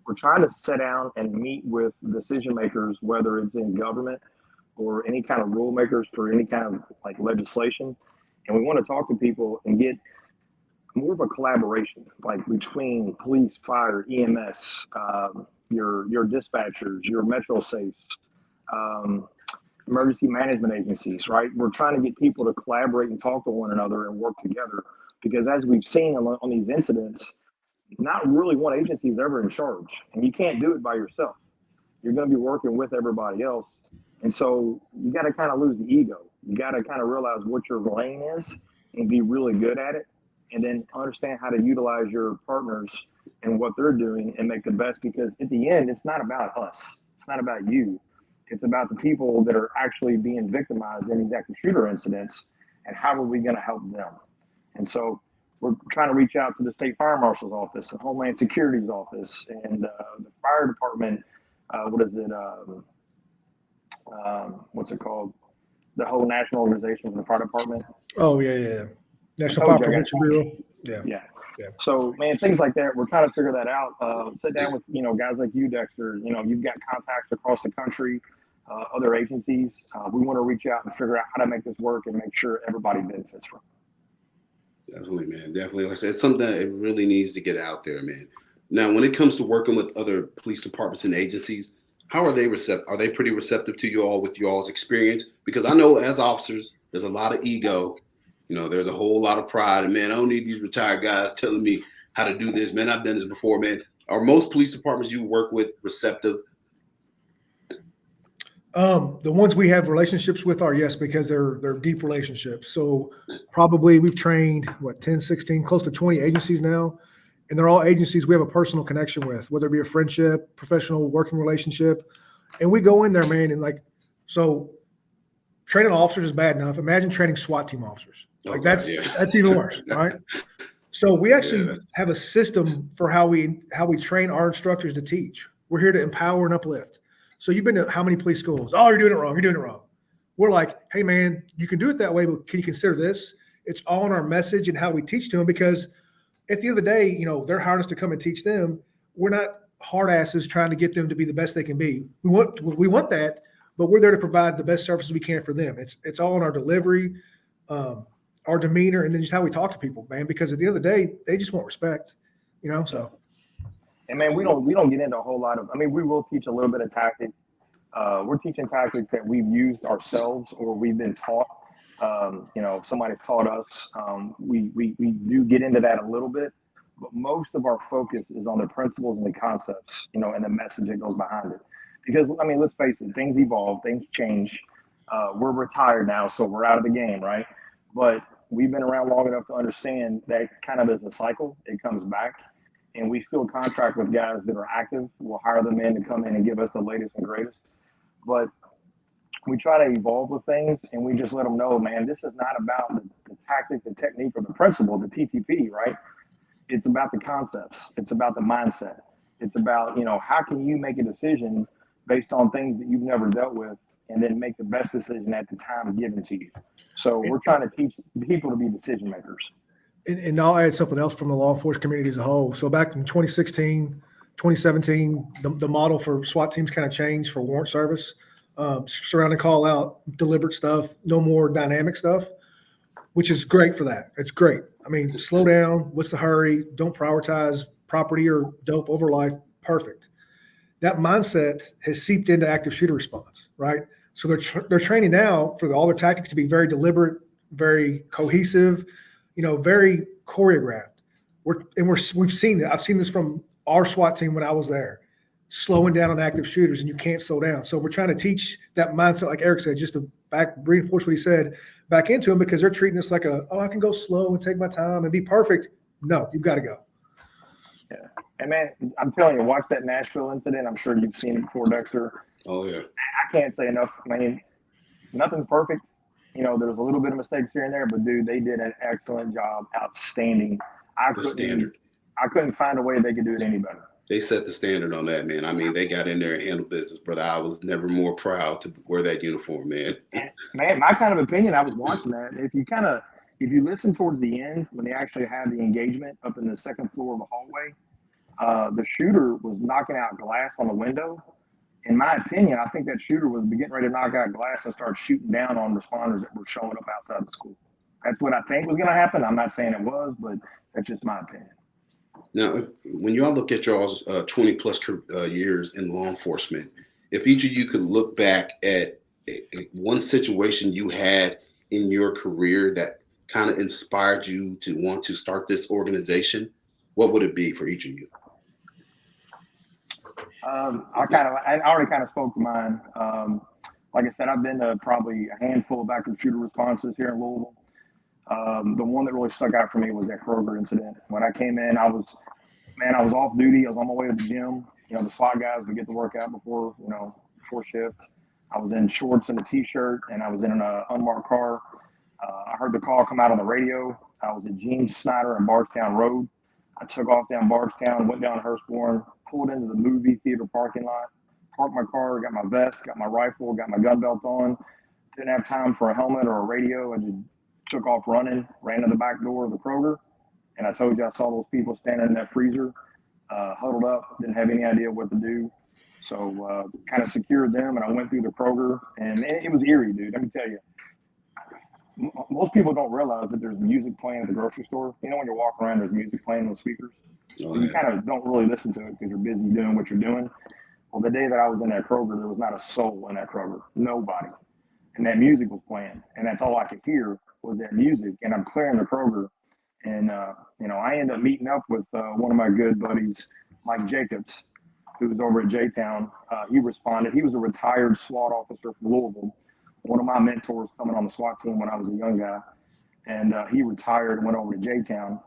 [SPEAKER 11] we're trying to sit down and meet with decision makers, whether it's in government or any kind of rule makers for any kind of like legislation. And we want to talk to people and get more of a collaboration, like between police, fire, EMS, your dispatchers, your metro safes, emergency management agencies, right? We're trying to get people to collaborate and talk to one another and work together because as we've seen on these incidents, not really one agency is ever in charge, and you can't do it by yourself. You're going to be working with everybody else. And so you got to kind of lose the ego. You got to kind of realize what your lane is and be really good at it, and then understand how to utilize your partners and what they're doing and make the best, because at the end, it's not about us. It's not about you. It's about the people that are actually being victimized in these active shooter incidents, and how are we going to help them? And so we're trying to reach out to the state fire marshal's office and Homeland Security's office and the fire department. What's it called? The whole national organization for the fire department.
[SPEAKER 9] Oh, yeah. National Fire Prevention Bureau. Yeah.
[SPEAKER 11] So, man, things like that, we're trying to figure that out. Sit down with, guys like you, Dexter. You've got contacts across the country, other agencies. We want to reach out and figure out how to make this work and make sure everybody benefits from it.
[SPEAKER 2] Definitely, man. Definitely. Like I said, it's something that it really needs to get out there, man. Now, when it comes to working with other police departments and agencies, how are they receptive? Are they pretty receptive to you all with y'all's experience? Because I know as officers, there's a lot of ego. There's a whole lot of pride. And, man, I don't need these retired guys telling me how to do this. Man, I've done this before, man. Are most police departments you work with receptive?
[SPEAKER 9] The ones we have relationships with are, yes, because they're deep relationships. So probably we've trained, 10, 16, close to 20 agencies now. And they're all agencies we have a personal connection with, whether it be a friendship, professional working relationship. And we go in there, man, and so training officers is bad enough. Imagine training SWAT team officers. That's even worse, right? So we actually have a system for how we train our instructors to teach. We're here to empower and uplift. So you've been to how many police schools? Oh, you're doing it wrong. You're doing it wrong. We're like, hey, man, you can do it that way, but can you consider this? It's all in our message and how we teach to them, because at the end of the day, they're hiring us to come and teach them. We're not hard asses trying to get them to be the best they can be. We want that, but we're there to provide the best services we can for them. It's all in our delivery, our demeanor, and then just how we talk to people, man, because at the end of the day, they just want respect, so.
[SPEAKER 11] And man, we don't get into a whole lot of, we will teach a little bit of tactics. We're teaching tactics that we've used ourselves or we've been taught. Somebody's taught us. We do get into that a little bit, but most of our focus is on the principles and the concepts, and the message that goes behind it. Because, let's face it, things evolve, things change. We're retired now, so we're out of the game, right? But we've been around long enough to understand that kind of is a cycle. It comes back, and we still contract with guys that are active. We'll hire them in to come in and give us the latest and greatest. But we try to evolve with things, and we just let them know, man, this is not about the tactic, the technique, or the principle, the TTP, right? It's about the concepts. It's about the mindset. It's about, how can you make a decision based on things that you've never dealt with, and then make the best decision at the time given to you. So we're trying to teach people to be decision makers.
[SPEAKER 9] And I'll add something else from the law enforcement community as a whole. So back in 2016, 2017, the model for SWAT teams kind of changed for warrant service. Surrounding call out, deliberate stuff, no more dynamic stuff, which is great for that. It's great. Slow down. What's the hurry? Don't prioritize property or dope over life. Perfect. That mindset has seeped into active shooter response, right? So they're training now for all their tactics to be very deliberate, very cohesive, very choreographed. We've seen that. I've seen this from our SWAT team when I was there. slowing down on active shooters, and you can't slow down. So we're trying to teach that mindset, like Eric said, just to reinforce what he said back into them, because they're treating us like I can go slow and take my time and be perfect. No, you've got to go.
[SPEAKER 11] Yeah. And man, I'm telling you, watch that Nashville incident. I'm sure you've seen it before, Dexter.
[SPEAKER 2] Oh yeah.
[SPEAKER 11] I can't say enough. I mean, nothing's perfect. You know, there's a little bit of mistakes here and there, but dude, they did an excellent job, outstanding. I couldn't find a way they could do it any better.
[SPEAKER 2] They set the standard on that, man. I mean, they got in there and handled business, brother. I was never more proud to wear that uniform, man.
[SPEAKER 11] Man, my kind of opinion, I was watching that. If you listen towards the end, when they actually had the engagement up in the second floor of the hallway, the shooter was knocking out glass on the window. In my opinion, I think that shooter was getting ready to knock out glass and start shooting down on responders that were showing up outside the school. That's what I think was going to happen. I'm not saying it was, but that's just my opinion.
[SPEAKER 2] Now, when y'all look at y'all's 20 plus years in law enforcement, if each of you could look back at one situation you had in your career that kind of inspired you to want to start this organization, what would it be for each of you?
[SPEAKER 11] I already kind of spoke to mine. Like I said, I've been to probably a handful of active shooter responses here in Louisville. The one that really stuck out for me was that Culver incident. When I came in, I was off duty. I was on my way to the gym. You know, the SWAT guys would get to work out before shift. I was in shorts and a t-shirt, and I was in an unmarked car. I heard the call come out on the radio. I was at Gene Snyder and Bardstown Road. I took off down Bardstown, went down Hurstbourne, pulled into the movie theater parking lot, parked my car, got my vest, got my rifle, got my gun belt on. Didn't have time for a helmet or a radio. I just took off running, ran to the back door of the Kroger, and I told you I saw those people standing in that freezer, huddled up, didn't have any idea what to do. So kind of secured them, and I went through the Kroger, and it was eerie, dude. Let me tell you. Most people don't realize that there's music playing at the grocery store. You know, when you're walking around, there's music playing on the speakers. Oh, yeah. You kind of don't really listen to it because you're busy doing what you're doing. Well, the day that I was in that Kroger, there was not a soul in that Kroger. Nobody. And that music was playing. And that's all I could hear was that music. And I'm clearing the Kroger. And, I ended up meeting up with one of my good buddies, Mike Jacobs, who was over at J-Town. He responded. He was a retired SWAT officer from Louisville. One of my mentors coming on the SWAT team when I was a young guy. And he retired and went over to J-Town.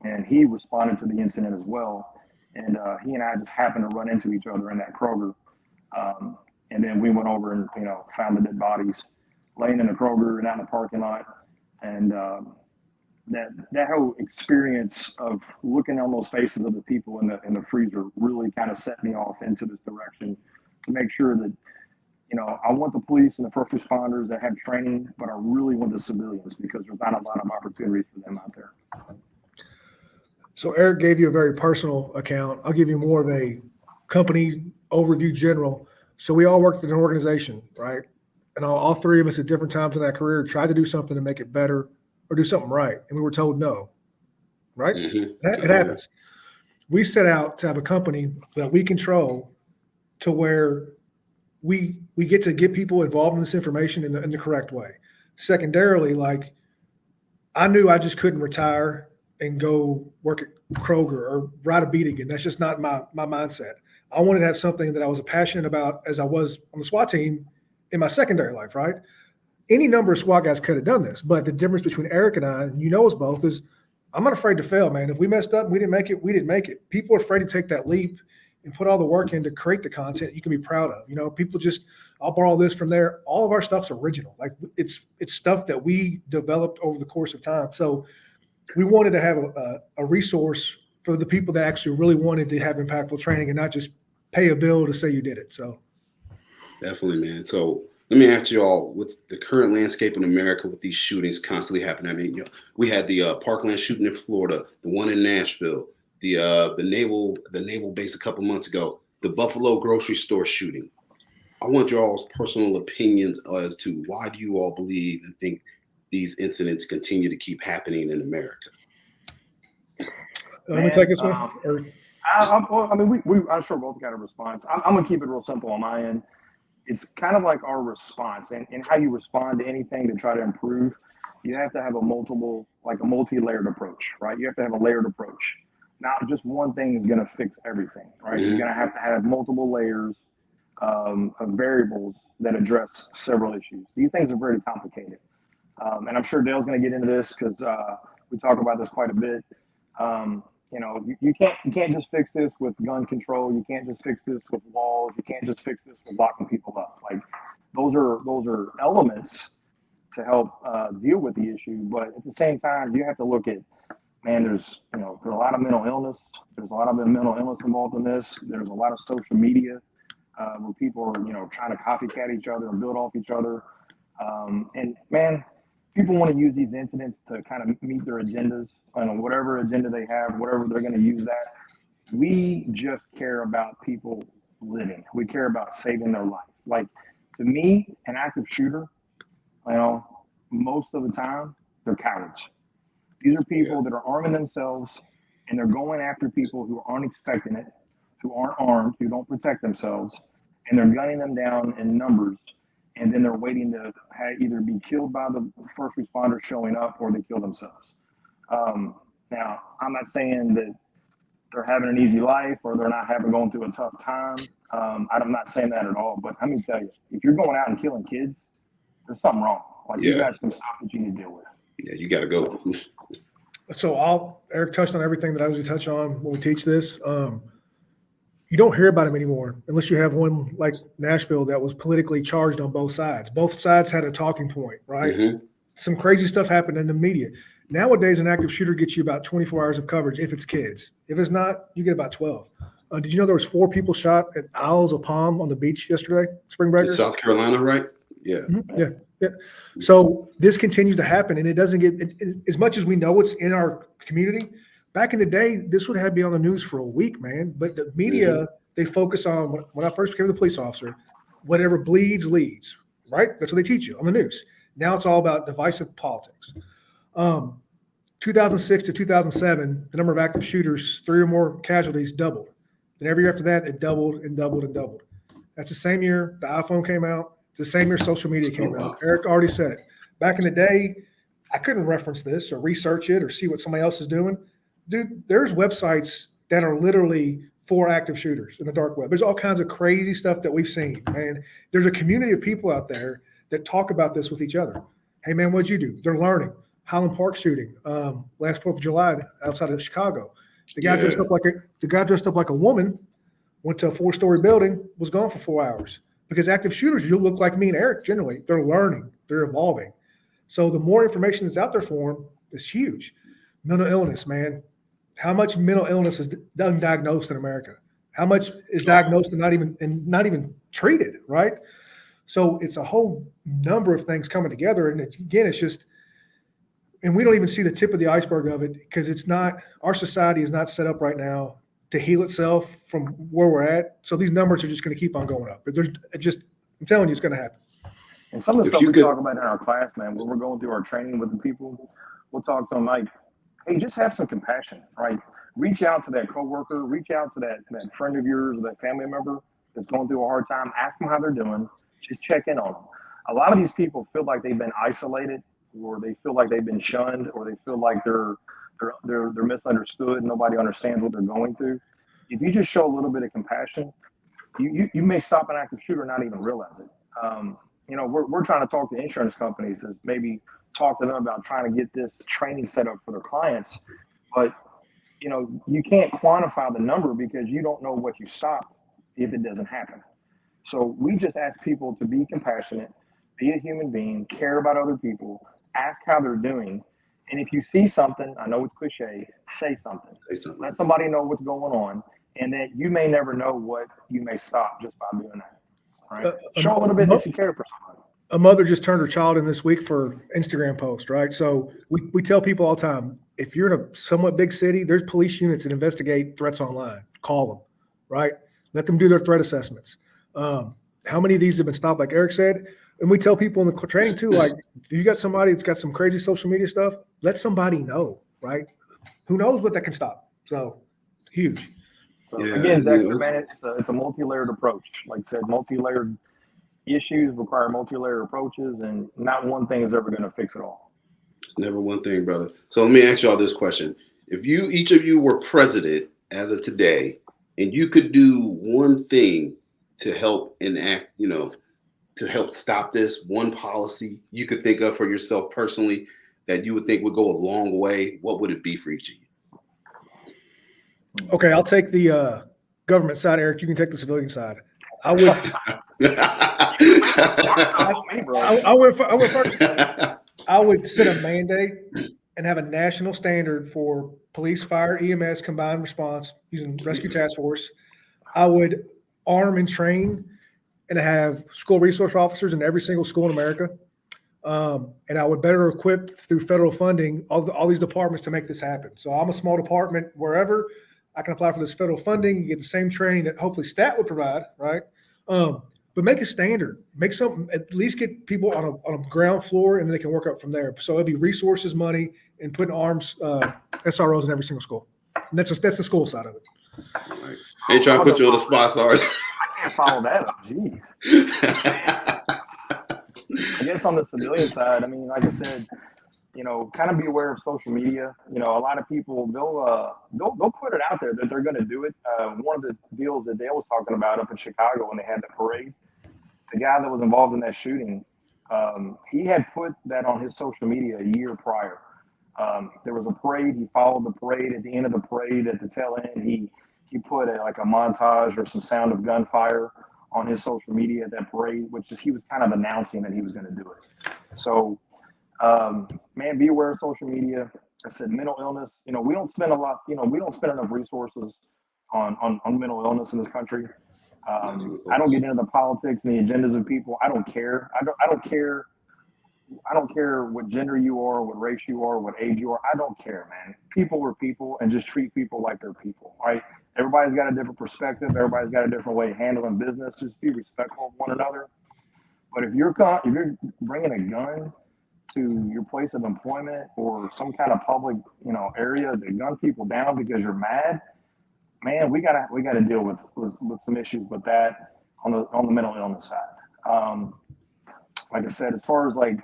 [SPEAKER 11] And he responded to the incident as well. And he and I just happened to run into each other in that Kroger. And then we went over and, found the dead bodies laying in the Kroger and out in the parking lot. And that whole experience of looking on those faces of the people in the freezer really kind of set me off into this direction to make sure that, I want the police and the first responders that have training, but I really want the civilians because there's not a lot of opportunities for them out there.
[SPEAKER 9] So Eric gave you a very personal account. I'll give you more of a company overview general. So we all worked in an organization, right? And all three of us at different times in that career tried to do something to make it better or do something right. And we were told no, right? Mm-hmm. It happens. We set out to have a company that we control to where we get to get people involved in this information in the correct way. Secondarily, like I knew I just couldn't retire and go work at Kroger or ride a beat again. That's just not my mindset. I wanted to have something that I was passionate about as I was on the SWAT team in my secondary life, right? Any number of SWAT guys could have done this, but the difference between Eric and I, and us both, is I'm not afraid to fail, man. If we messed up, we didn't make it, we didn't make it. People are afraid to take that leap and put all the work in to create the content you can be proud of. People just, I'll borrow this from there. All of our stuff's original. Like it's stuff that we developed over the course of time. So we wanted to have a resource for the people that actually really wanted to have impactful training and not just pay a bill to say you did it. So
[SPEAKER 2] definitely, man. So let me ask you all, with the current landscape in America with these shootings constantly happening. I mean, we had the Parkland shooting in Florida, the one in Nashville, the naval base a couple months ago, the Buffalo grocery store shooting. I want your all's personal opinions as to why do you all believe and think these incidents continue to keep happening in America?
[SPEAKER 9] Let me take this one.
[SPEAKER 11] I'm sure both got a response. I'm going to keep it real simple on my end. It's kind of like our response and how you respond to anything to try to improve. You have to have a multi-layered approach, right? You have to have a layered approach. not just one thing is going to fix everything, right? You're going to have multiple layers of variables that address several issues. These things are very complicated. And I'm sure Dale's going to get into this because we talk about this quite a bit. You know, you can't just fix this with gun control. You can't just fix this with walls. You can't just fix this with locking people up. Like those are elements to help deal with the issue. But at the same time, you have to look at, man, there's a lot of mental illness. There's a lot of mental illness involved in this. There's a lot of social media where people are, trying to copycat each other and build off each other. And man, people want to use these incidents to kind of meet their agendas, whatever agenda they have, whatever they're going to use that. We just care about people living. We care about saving their life. Like, to me, an active shooter, most of the time, they're cowards. These are people that are arming themselves and they're going after people who aren't expecting it, who aren't armed, who don't protect themselves, and they're gunning them down in numbers. And then they're waiting to either be killed by the first responders showing up or they kill themselves. Now, I'm not saying that they're having an easy life or they're not going through a tough time. I'm not saying that at all. But let me tell you, if you're going out and killing kids, there's something wrong. Like you got some stuff that you need to deal with.
[SPEAKER 2] Yeah, you got to go.
[SPEAKER 9] So Eric touched on everything that I was going to touch on when we teach this. You don't hear about him anymore unless you have one like Nashville that was politically charged on both sides. Both sides had a talking point, right? Mm-hmm. Some crazy stuff happened in the media. Nowadays, an active shooter gets you about 24 hours of coverage if it's kids. If it's not, you get about 12. Did you know there was 4 people shot at Isles of Palm on the beach yesterday, Spring Breakers?
[SPEAKER 2] In South Carolina, right? Yeah.
[SPEAKER 9] Mm-hmm. Yeah. So this continues to happen, and it doesn't get as much as we know it's in our community. Back in the day, this would have been on the news for a week, man. But the media, they focus on, when I first became a police officer, whatever bleeds, leads, right? That's what they teach you on the news. Now it's all about divisive politics. 2006 to 2007, the number of active shooters, 3 or more casualties doubled. Then every year after that, it doubled and doubled and doubled. That's the same year the iPhone came out. It's the same year social media came out. Eric already said it. Back in the day, I couldn't reference this or research it or see what somebody else is doing. Dude, there's websites that are literally for active shooters in the dark web. There's all kinds of crazy stuff that we've seen, man. There's a community of people out there that talk about this with each other. Hey, man, what'd you do? They're learning. Highland Park shooting last 4th of July outside of Chicago. The guy dressed up like a woman, went to a 4-story building, was gone for 4 hours. Because active shooters, you look like me and Eric generally. They're learning. They're evolving. So the more information that's out there for them is huge. Mental illness, man. How much mental illness is undiagnosed in America? How much is diagnosed and not even treated, right? So it's a whole number of things coming together. And again, it's just, and we don't even see the tip of the iceberg of it because our society is not set up right now to heal itself from where we're at. So these numbers are just going to keep on going up. But I'm telling you, it's going to happen.
[SPEAKER 11] And some of the stuff we talk about in our class, man, when we're going through our training with the people, we'll talk to them like, hey, just have some compassion, right? Reach out to that coworker, reach out to that friend of yours or that family member that's going through a hard time. Ask them how they're doing. Just check in on them. A lot of these people feel like they've been isolated, or they feel like they've been shunned, or they feel like they're misunderstood. Nobody understands what they're going through. If you just show a little bit of compassion, you may stop an active shooter and not even realize it. We're trying to talk to insurance companies to maybe talk to them about trying to get this training set up for their clients. But, you can't quantify the number because you don't know what you stop if it doesn't happen. So we just ask people to be compassionate, be a human being, care about other people, ask how they're doing. And if you see something, I know it's cliche, say something. Let somebody know what's going on, and that you may never know what you may stop just by doing that. Right? Show a little bit that you care for somebody.
[SPEAKER 9] A mother just turned her child in this week for Instagram post, right? So we tell people all the time, if you're in a somewhat big city, there's police units that investigate threats online. Call them, right? Let them do their threat assessments. How many of these have been stopped, like Eric said? And we tell people in the training too, like, if you got somebody that's got some crazy social media stuff, let somebody know, right? Who knows what that can stop? So huge.
[SPEAKER 11] So again, Dexter, man, it's a multi-layered approach. Like I said, multi-layered issues require multi-layered approaches, and not one thing is ever going to fix it all.
[SPEAKER 2] It's never one thing, brother. So let me ask you all this question. if each of you were president as of today, and you could do one thing to help enact, to help stop this, one policy you could think of for yourself personally that you would think would go a long way, what would it be for each of you?
[SPEAKER 9] Okay, I'll take the government side, Eric. You can take the civilian side. I would. I went first. I would set a mandate and have a national standard for police, fire, EMS combined response using rescue task force. I would arm and train and have school resource officers in every single school in America. And I would better equip through federal funding all these departments to make this happen. So I'm a small department wherever. I can apply for this federal funding, you get the same training that hopefully STAT would provide, right? But make a standard, make something, at least get people on a ground floor, and then they can work up from there. So it'd be resources, money, and putting arms, SROs in every single school. And that's the school side of it.
[SPEAKER 2] Right. Ain't trying to put you on the spot, Sarge.
[SPEAKER 11] I can't follow that up. Jeez. I guess on the civilian side, I mean, like I said, kind of be aware of social media. A lot of people, they'll put it out there that they're going to do it. One of the deals that they was talking about up in Chicago when they had the parade, the guy that was involved in that shooting, he had put that on his social media a year prior. There was a parade. He followed the parade. At the end of the parade, at the tail end, he put a montage or some sound of gunfire on his social media at that parade, which is he was kind of announcing that he was going to do it. So, man, be aware of social media. I said mental illness. We don't spend we don't spend enough resources on mental illness in this country. I don't get into the politics and the agendas of people. I don't care. I don't care. I don't care what gender you are, what race you are, what age you are. I don't care, man. People are people, and just treat people like they're people. Right? Everybody's got a different perspective. Everybody's got a different way of handling business. Just be respectful of one another. But if you're bringing a gun to your place of employment or some kind of public, area to gun people down because you're mad, man, we gotta deal with some issues with that on the mental illness side. Like I said, as far as like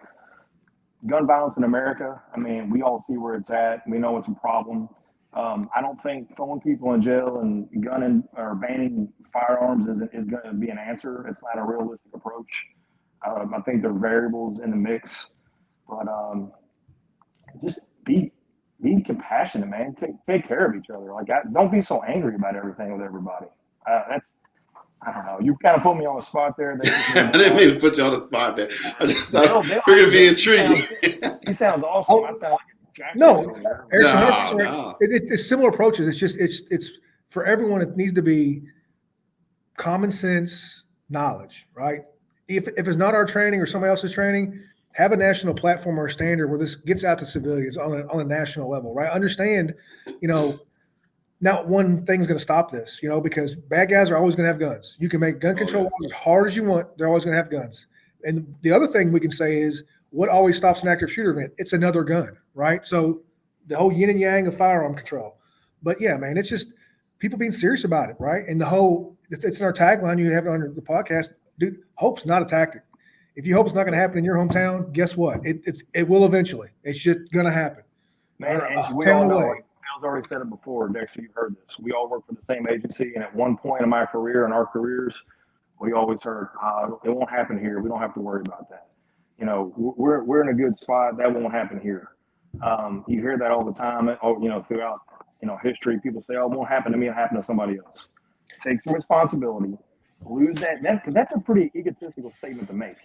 [SPEAKER 11] gun violence in America, I mean, we all see where it's at. We know it's a problem. I don't think throwing people in jail and gunning or banning firearms is going to be an answer. It's not a realistic approach. I think there are variables in the mix. But just be compassionate, man. Take care of each other. Don't be so angry about everything with everybody. I don't know. You kind of put me on the spot there.
[SPEAKER 2] I didn't mean to put you on the spot there. I just thought we're gonna be intrigued.
[SPEAKER 11] He sounds awesome. I sound like a jack.
[SPEAKER 9] No, it's similar approaches. It's for everyone. It needs to be common sense knowledge, right? If it's not our training or somebody else's training, have a national platform or a standard where this gets out to civilians on a national level, right? Understand, not one thing's going to stop this, because bad guys are always going to have guns. You can make gun control laws as hard as you want. They're always going to have guns. And the other thing we can say is what always stops an active shooter event? It's another gun, right? So the whole yin and yang of firearm control. But yeah, man, it's just people being serious about it, right? And it's in our tagline. You have it on the podcast. Dude, hope's not a tactic. If you hope it's not going to happen in your hometown, guess what? It will eventually. It's just going to happen.
[SPEAKER 11] Man, and we all know, Phil's already said it before. Dexter, you've heard this. We all work for the same agency, and at one point in my career and our careers, we always heard, it won't happen here. We don't have to worry about that. We're in a good spot. That won't happen here. You hear that all the time, throughout, history. People say, oh, it won't happen to me. It'll happen to somebody else. Take some responsibility. Lose that. Because that's a pretty egotistical statement to make.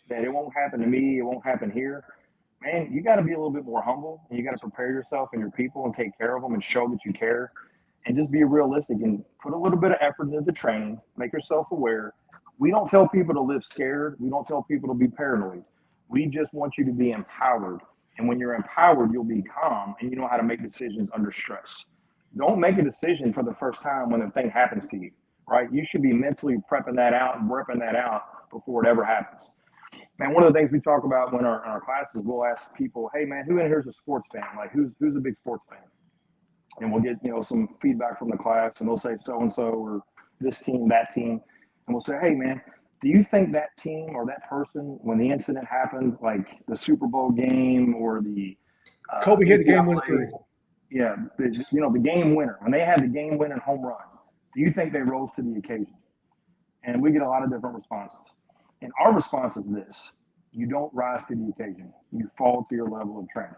[SPEAKER 11] That it won't happen to me, it won't happen here. Man, you got to be a little bit more humble, and you got to prepare yourself and your people and take care of them and show that you care, and just be realistic and put a little bit of effort into the training. Make yourself aware. We don't tell people to live scared. We don't tell people to be paranoid. We just want you to be empowered. And when you're empowered, you'll be calm and you know how to make decisions under stress. Don't make a decision for the first time when the thing happens to you, right? You should be mentally prepping that out and repping that out before it ever happens. Man, one of the things we talk about when our classes, we'll ask people, hey, man, who in here is a sports fan? Like, who's a big sports fan? And we'll get, some feedback from the class, and they'll say so-and-so or this team, that team. And we'll say, hey, man, do you think that team or that person, when the incident happened, like the Super Bowl game or the
[SPEAKER 9] Kobe hit the game winner three.
[SPEAKER 11] Yeah, the game winner. When they had the game winning home run, do you think they rose to the occasion? And we get a lot of different responses. And our response is this: you don't rise to the occasion. You fall to your level of training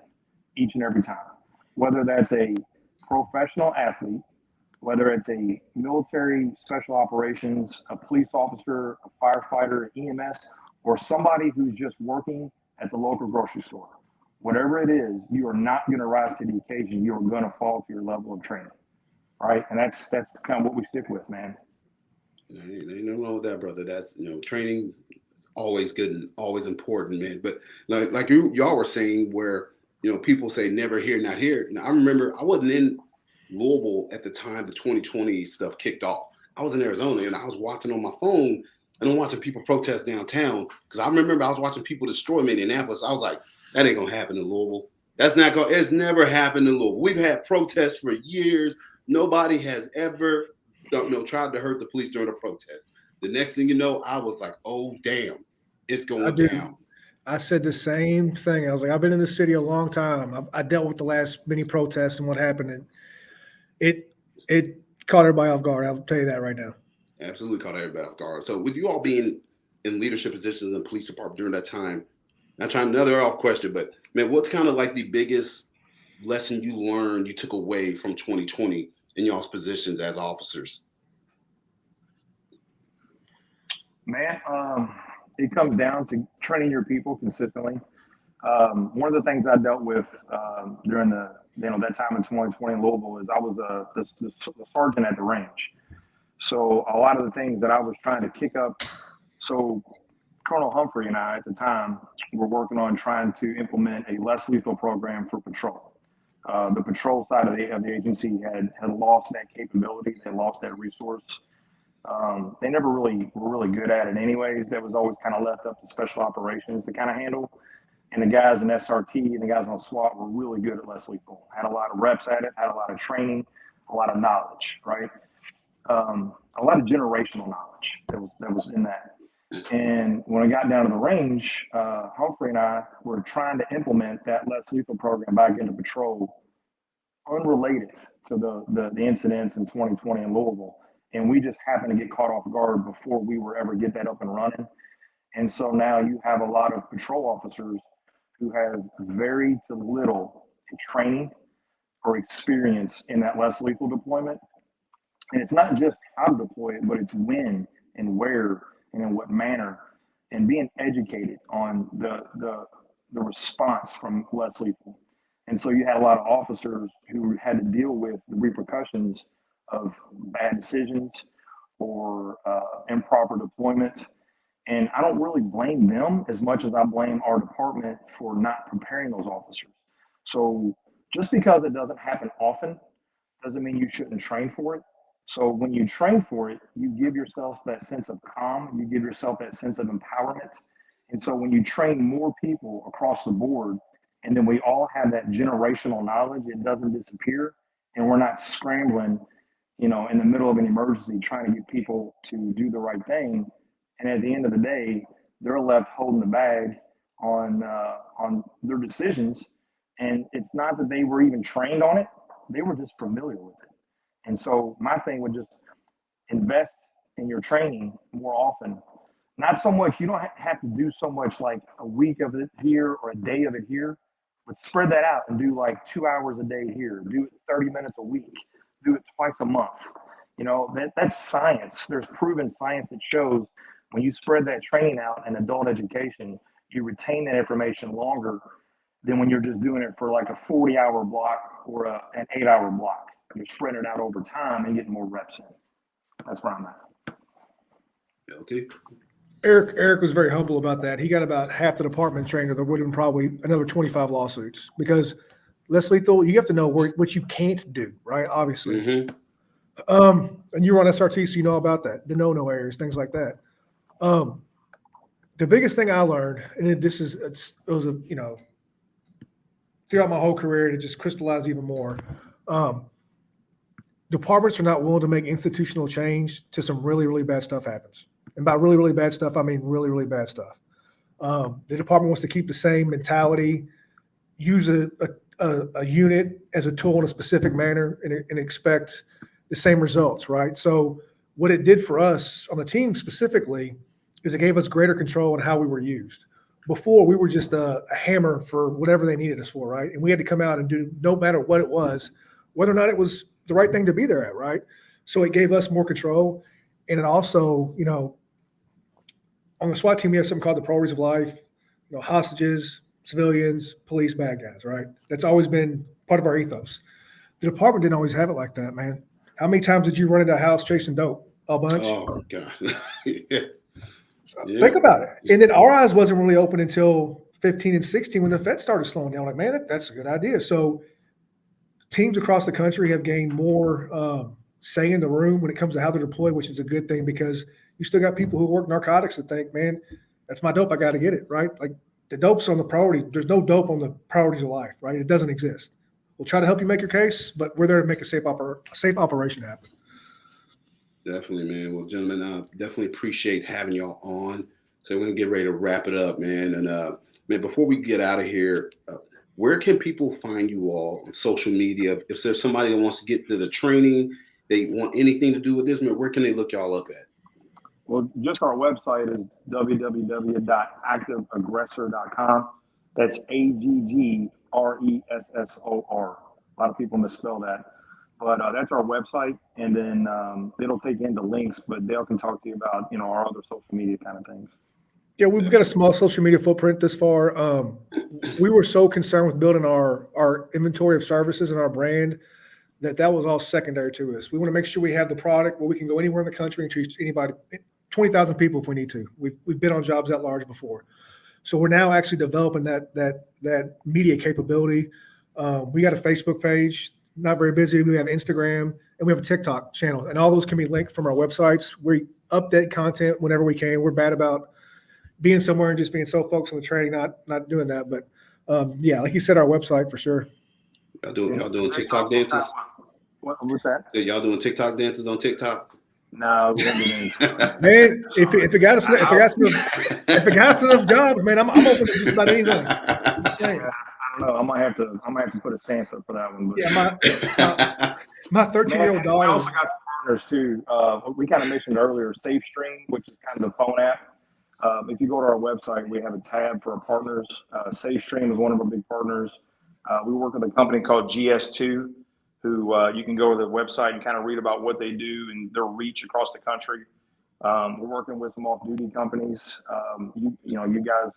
[SPEAKER 11] each and every time. Whether that's a professional athlete, whether it's a military special operations, a police officer, a firefighter, EMS, or somebody who's just working at the local grocery store. Whatever it is, you are not going to rise to the occasion. You are going to fall to your level of training, right? And that's kind of what we stick with, man.
[SPEAKER 2] Ain't nothing wrong with that, brother. That's, training is always good and always important, man. But like y'all were saying, where people say never here, not here. I remember I wasn't in Louisville at the time the 2020 stuff kicked off. I was in Arizona and I was watching on my phone and I'm watching people protest downtown, because I remember I was watching people destroy Minneapolis. I was like, that ain't gonna happen in Louisville. It's never happened in Louisville. We've had protests for years. Nobody has ever tried to hurt the police during a protest. The next thing you know, I was like, oh damn, it's going down.
[SPEAKER 9] I said the same thing. I was like, I've been in this city a long time. I dealt with the last many protests and what happened, and it caught everybody off guard. I'll tell you that right now.
[SPEAKER 2] Absolutely caught everybody off guard. So with you all being in leadership positions in the police department during that time, not trying another off question, but man, what's kind of like the biggest lesson you learned, you took away from 2020 in y'all's positions as officers?
[SPEAKER 11] Man, it comes down to training your people consistently. One of the things I dealt with during that time in 2020 in Louisville is I was the sergeant at the range. So a lot of the things that I was trying to kick up. So Colonel Humphrey and I at the time were working on trying to implement a less lethal program for patrol. The patrol side of the agency had lost that capability. They lost that resource. They never really were really good at it anyways. That was always kind of left up to special operations to kind of handle. And the guys in SRT and the guys on SWAT were really good at less lethal. Had a lot of reps at it, had a lot of training, a lot of knowledge, right? A lot of generational knowledge that was in that. And when I got down to the range, Humphrey and I were trying to implement that less lethal program back into patrol, unrelated to the incidents in 2020 in Louisville. And we just happened to get caught off guard before we were ever get that up and running. And so now you have a lot of patrol officers who have very to little training or experience in that less lethal deployment. And it's not just how to deploy it, but it's when and where and in what manner, and being educated on the response from less lethal. And so you had a lot of officers who had to deal with the repercussions of bad decisions or improper deployment. And I don't really blame them as much as I blame our department for not preparing those officers. So just because it doesn't happen often doesn't mean you shouldn't train for it. So when you train for it, you give yourself that sense of calm, you give yourself that sense of empowerment. And so when you train more people across the board, and then we all have that generational knowledge, it doesn't disappear, and we're not scrambling, in the middle of an emergency trying to get people to do the right thing. And at the end of the day, they're left holding the bag on their decisions. And it's not that they were even trained on it, they were just familiar with it. And so my thing would just invest in your training more often. Not so much, you don't have to do so much like a week of it here or a day of it here, but spread that out and do like 2 hours a day here, do it 30 minutes a week, do it twice a month. That's science. There's proven science that shows when you spread that training out in adult education, you retain that information longer than when you're just doing it for like a 40-hour block or an 8-hour block. You're spreading it out over time and getting more reps in. That's where I'm at.
[SPEAKER 2] Guilty.
[SPEAKER 9] Eric was very humble about that. He got about half the department trained, there would have been probably another 25 lawsuits, because less lethal, you have to know what you can't do, right? Obviously.
[SPEAKER 2] Mm-hmm.
[SPEAKER 9] And you run SRT, so you know about that, the no-no areas, things like that. The biggest thing I learned, and it was throughout my whole career, and it just crystallized even more. Departments are not willing to make institutional change till some really, really bad stuff happens. And by really, really bad stuff, I mean really, really bad stuff. The department wants to keep the same mentality, use a a unit as a tool in a specific manner and expect the same results, right? So what it did for us on the team specifically is it gave us greater control on how we were used. Before, we were just a hammer for whatever they needed us for, right? And we had to come out and do, no matter what it was, whether or not it was the right thing to be there at, right? So it gave us more control. And it also, you know, on the SWAT team, we have something called the priorities of life, you know, hostages, civilians, police, bad guys, right? That's always been part of our ethos. The department didn't always have it like that, man. How many times did you run into a house chasing dope? A bunch.
[SPEAKER 2] Oh God. Yeah.
[SPEAKER 9] Think about it. And then our eyes wasn't really open until 15 and 16 when the Fed started slowing down. Like, man, that's a good idea. So teams across the country have gained more say in the room when it comes to how they're deployed, which is a good thing because you still got people who work narcotics that think, man, that's my dope. I got to get it, right? Like the dope's on the priority. There's no dope on the priorities of life, right? It doesn't exist. We'll try to help you make your case, but we're there to make a safe operation happen.
[SPEAKER 2] Definitely, man. Well, gentlemen, I definitely appreciate having y'all on. So we're gonna get ready to wrap it up, man. And man, before we get out of here, where can people find you all on social media? If there's somebody that wants to get to the training, they want anything to do with this, man, where can they look y'all up at?
[SPEAKER 11] Well, just our website is www.activeaggressor.com. That's AGGRESSOR. A lot of people misspell that. But that's our website, and then it'll take you into links, but Dale can talk to you about, you know, our other social media kind of things.
[SPEAKER 9] Yeah, we've got a small social media footprint this far. We were so concerned with building our inventory of services and our brand that was all secondary to us. We want to make sure we have the product where we can go anywhere in the country and treat anybody, 20,000 people if we need to. We've been on jobs that large before. So we're now actually developing that media capability. We got a Facebook page. Not very busy. We have Instagram and we have a TikTok channel, and all those can be linked from our websites. We update content whenever we can. We're bad about being somewhere and just being so focused on the training, not doing that. But yeah, like you said, our website for sure.
[SPEAKER 2] Y'all doing TikTok dances?
[SPEAKER 11] What's that?
[SPEAKER 2] Yeah, y'all doing TikTok dances on TikTok?
[SPEAKER 11] No, we don't do anything.
[SPEAKER 9] Man, if it got us enough jobs, man, I'm open to just about anything. Just saying.
[SPEAKER 11] I don't know. I might have to put a stance up for that one. But.
[SPEAKER 9] Yeah, my 13-year-old daughter.
[SPEAKER 11] We also got some partners too. We kind of mentioned earlier SafeStream, which is kind of the phone app. If you go to our website, we have a tab for our partners. SafeStream is one of our big partners. We work with a company called GS2, who you can go to the website and kind of read about what they do and their reach across the country. We're working with some off-duty companies. You guys.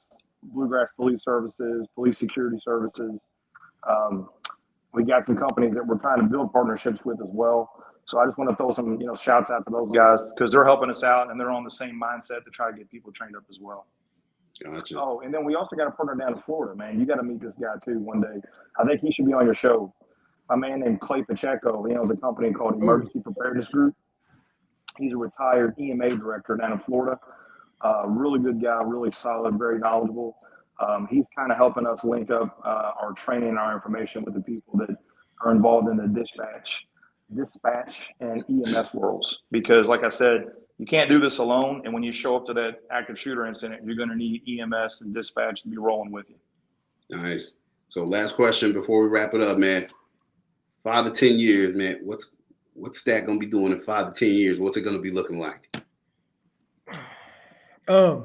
[SPEAKER 11] Bluegrass Police Services, Police Security Services. We got some companies that we're trying to build partnerships with as well. So I just want to throw some, shouts out to those guys because they're helping us out and they're on the same mindset to try to get people trained up as well.
[SPEAKER 2] Gotcha.
[SPEAKER 11] Oh, and then we also got a partner down in Florida, man. You got to meet this guy too one day. I think he should be on your show. A man named Clay Pacheco. He owns a company called Emergency Preparedness Group. He's a retired EMA director down in Florida. Really good guy, really solid, very knowledgeable. He's kind of helping us link up our training and our information with the people that are involved in the dispatch and EMS worlds. Because like I said, you can't do this alone. And when you show up to that active shooter incident, you're going to need EMS and dispatch to be rolling with you.
[SPEAKER 2] Nice. So last question before we wrap it up, man. 5 to 10 years, man, what's Stat going to be doing in 5 to 10 years? What's it going to be looking like?
[SPEAKER 9] 5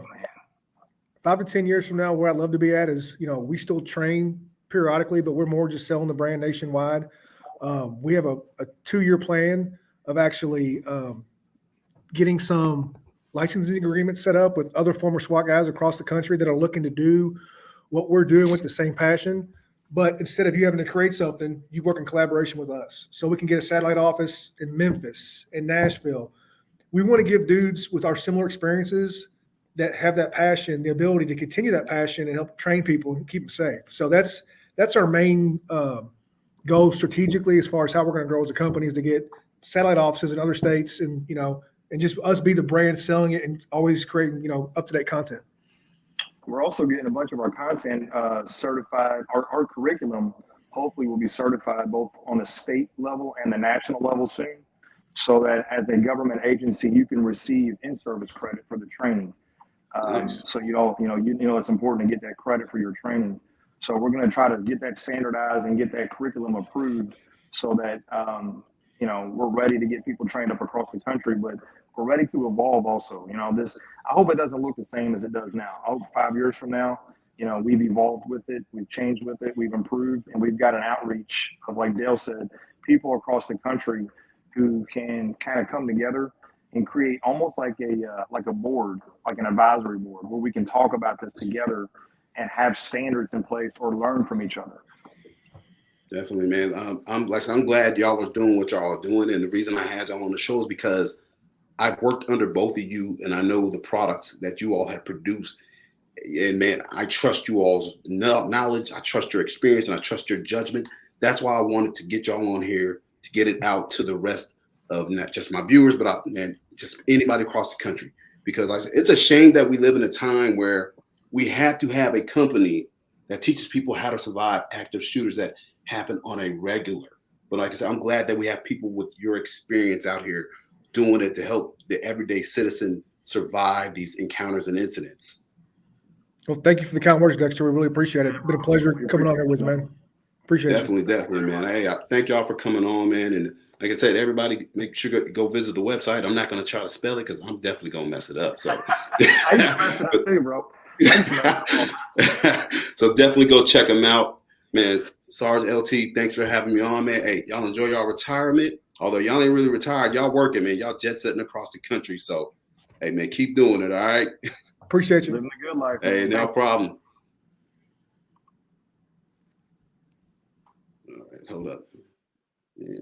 [SPEAKER 9] to 10 years from now, where I'd love to be at is, we still train periodically, but we're more just selling the brand nationwide. We have a 2-year plan of actually getting some licensing agreements set up with other former SWAT guys across the country that are looking to do what we're doing with the same passion. But instead of you having to create something, you work in collaboration with us. So we can get a satellite office in Memphis, in Nashville. We want to give dudes with our similar experiences that have that passion, the ability to continue that passion and help train people and keep them safe. So that's our main goal strategically as far as how we're going to grow as a company is to get satellite offices in other states and, and just us be the brand selling it and always creating, up-to-date content.
[SPEAKER 11] We're also getting a bunch of our content certified. Our curriculum hopefully will be certified both on the state level and the national level soon, so that as a government agency, you can receive in-service credit for the training.
[SPEAKER 2] Nice.
[SPEAKER 11] So it's important to get that credit for your training. So we're going to try to get that standardized and get that curriculum approved so that, we're ready to get people trained up across the country, but we're ready to evolve also. I hope it doesn't look the same as it does now. I hope 5 years from now, we've evolved with it, we've changed with it, we've improved, and we've got an outreach of, like Dale said, people across the country who can kind of come together and create almost like a board, like an advisory board, where we can talk about this together and have standards in place or learn from each other.
[SPEAKER 2] Definitely, man. I'm glad y'all are doing what y'all are doing, and the reason I had y'all on the show is because I've worked under both of you, and I know the products that you all have produced. And man, I trust you all's knowledge, I trust your experience, and I trust your judgment. That's why I wanted to get y'all on here to get it out to the rest of not just my viewers, but just anybody across the country. Because like I said, it's a shame that we live in a time where we have to have a company that teaches people how to survive active shooters that happen on a regular. But like I said, I'm glad that we have people with your experience out here doing it to help the everyday citizen survive these encounters and incidents.
[SPEAKER 9] Well, thank you for the kind words, Dexter. We really appreciate it. It's been a pleasure coming on here with you, man. Appreciate
[SPEAKER 2] Definitely, man. Hey, I thank y'all for coming on, man. And like I said, everybody make sure to go visit the website. I'm not going to try to spell it because I'm definitely going to mess it up. So
[SPEAKER 11] I used to mess it up too, bro.
[SPEAKER 2] So definitely go check them out, man. Sarge LT, thanks for having me on, man. Hey, y'all enjoy y'all retirement. Although y'all ain't really retired, y'all working, man. Y'all jet setting across the country. So, hey, man, keep doing it, all right?
[SPEAKER 9] Appreciate you.
[SPEAKER 11] Living a good life.
[SPEAKER 2] Hey, no problem. All right, hold up. Yeah.